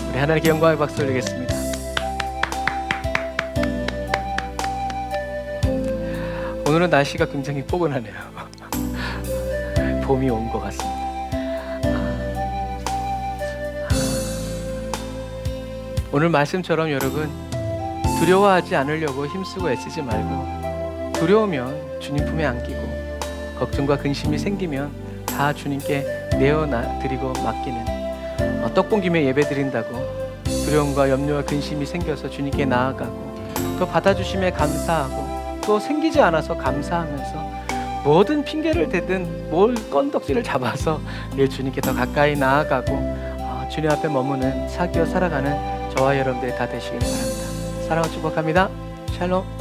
우리 하나님께 영광의 박수 올리겠습니다. 오늘은 날씨가 굉장히 포근하네요. 봄이 온 것 같습니다. 오늘 말씀처럼 여러분 두려워하지 않으려고 힘쓰고 애쓰지 말고 두려우면 주님 품에 안기고 걱정과 근심이 생기면 다 주님께 내어드리고 맡기는 떡 김에 예배 드린다고 두려움과 염려와 근심이 생겨서 주님께 나아가고 또 받아주심에 감사하고 또 생기지 않아서 감사하면서 모든 핑계를 대든 뭘 건덕지를 잡아서 내 주님께 더 가까이 나아가고 주님 앞에 머무는 사귀어 살아가는 저와 여러분들이 다 되시길 바랍니다. 사랑을 축복합니다. 샬롬.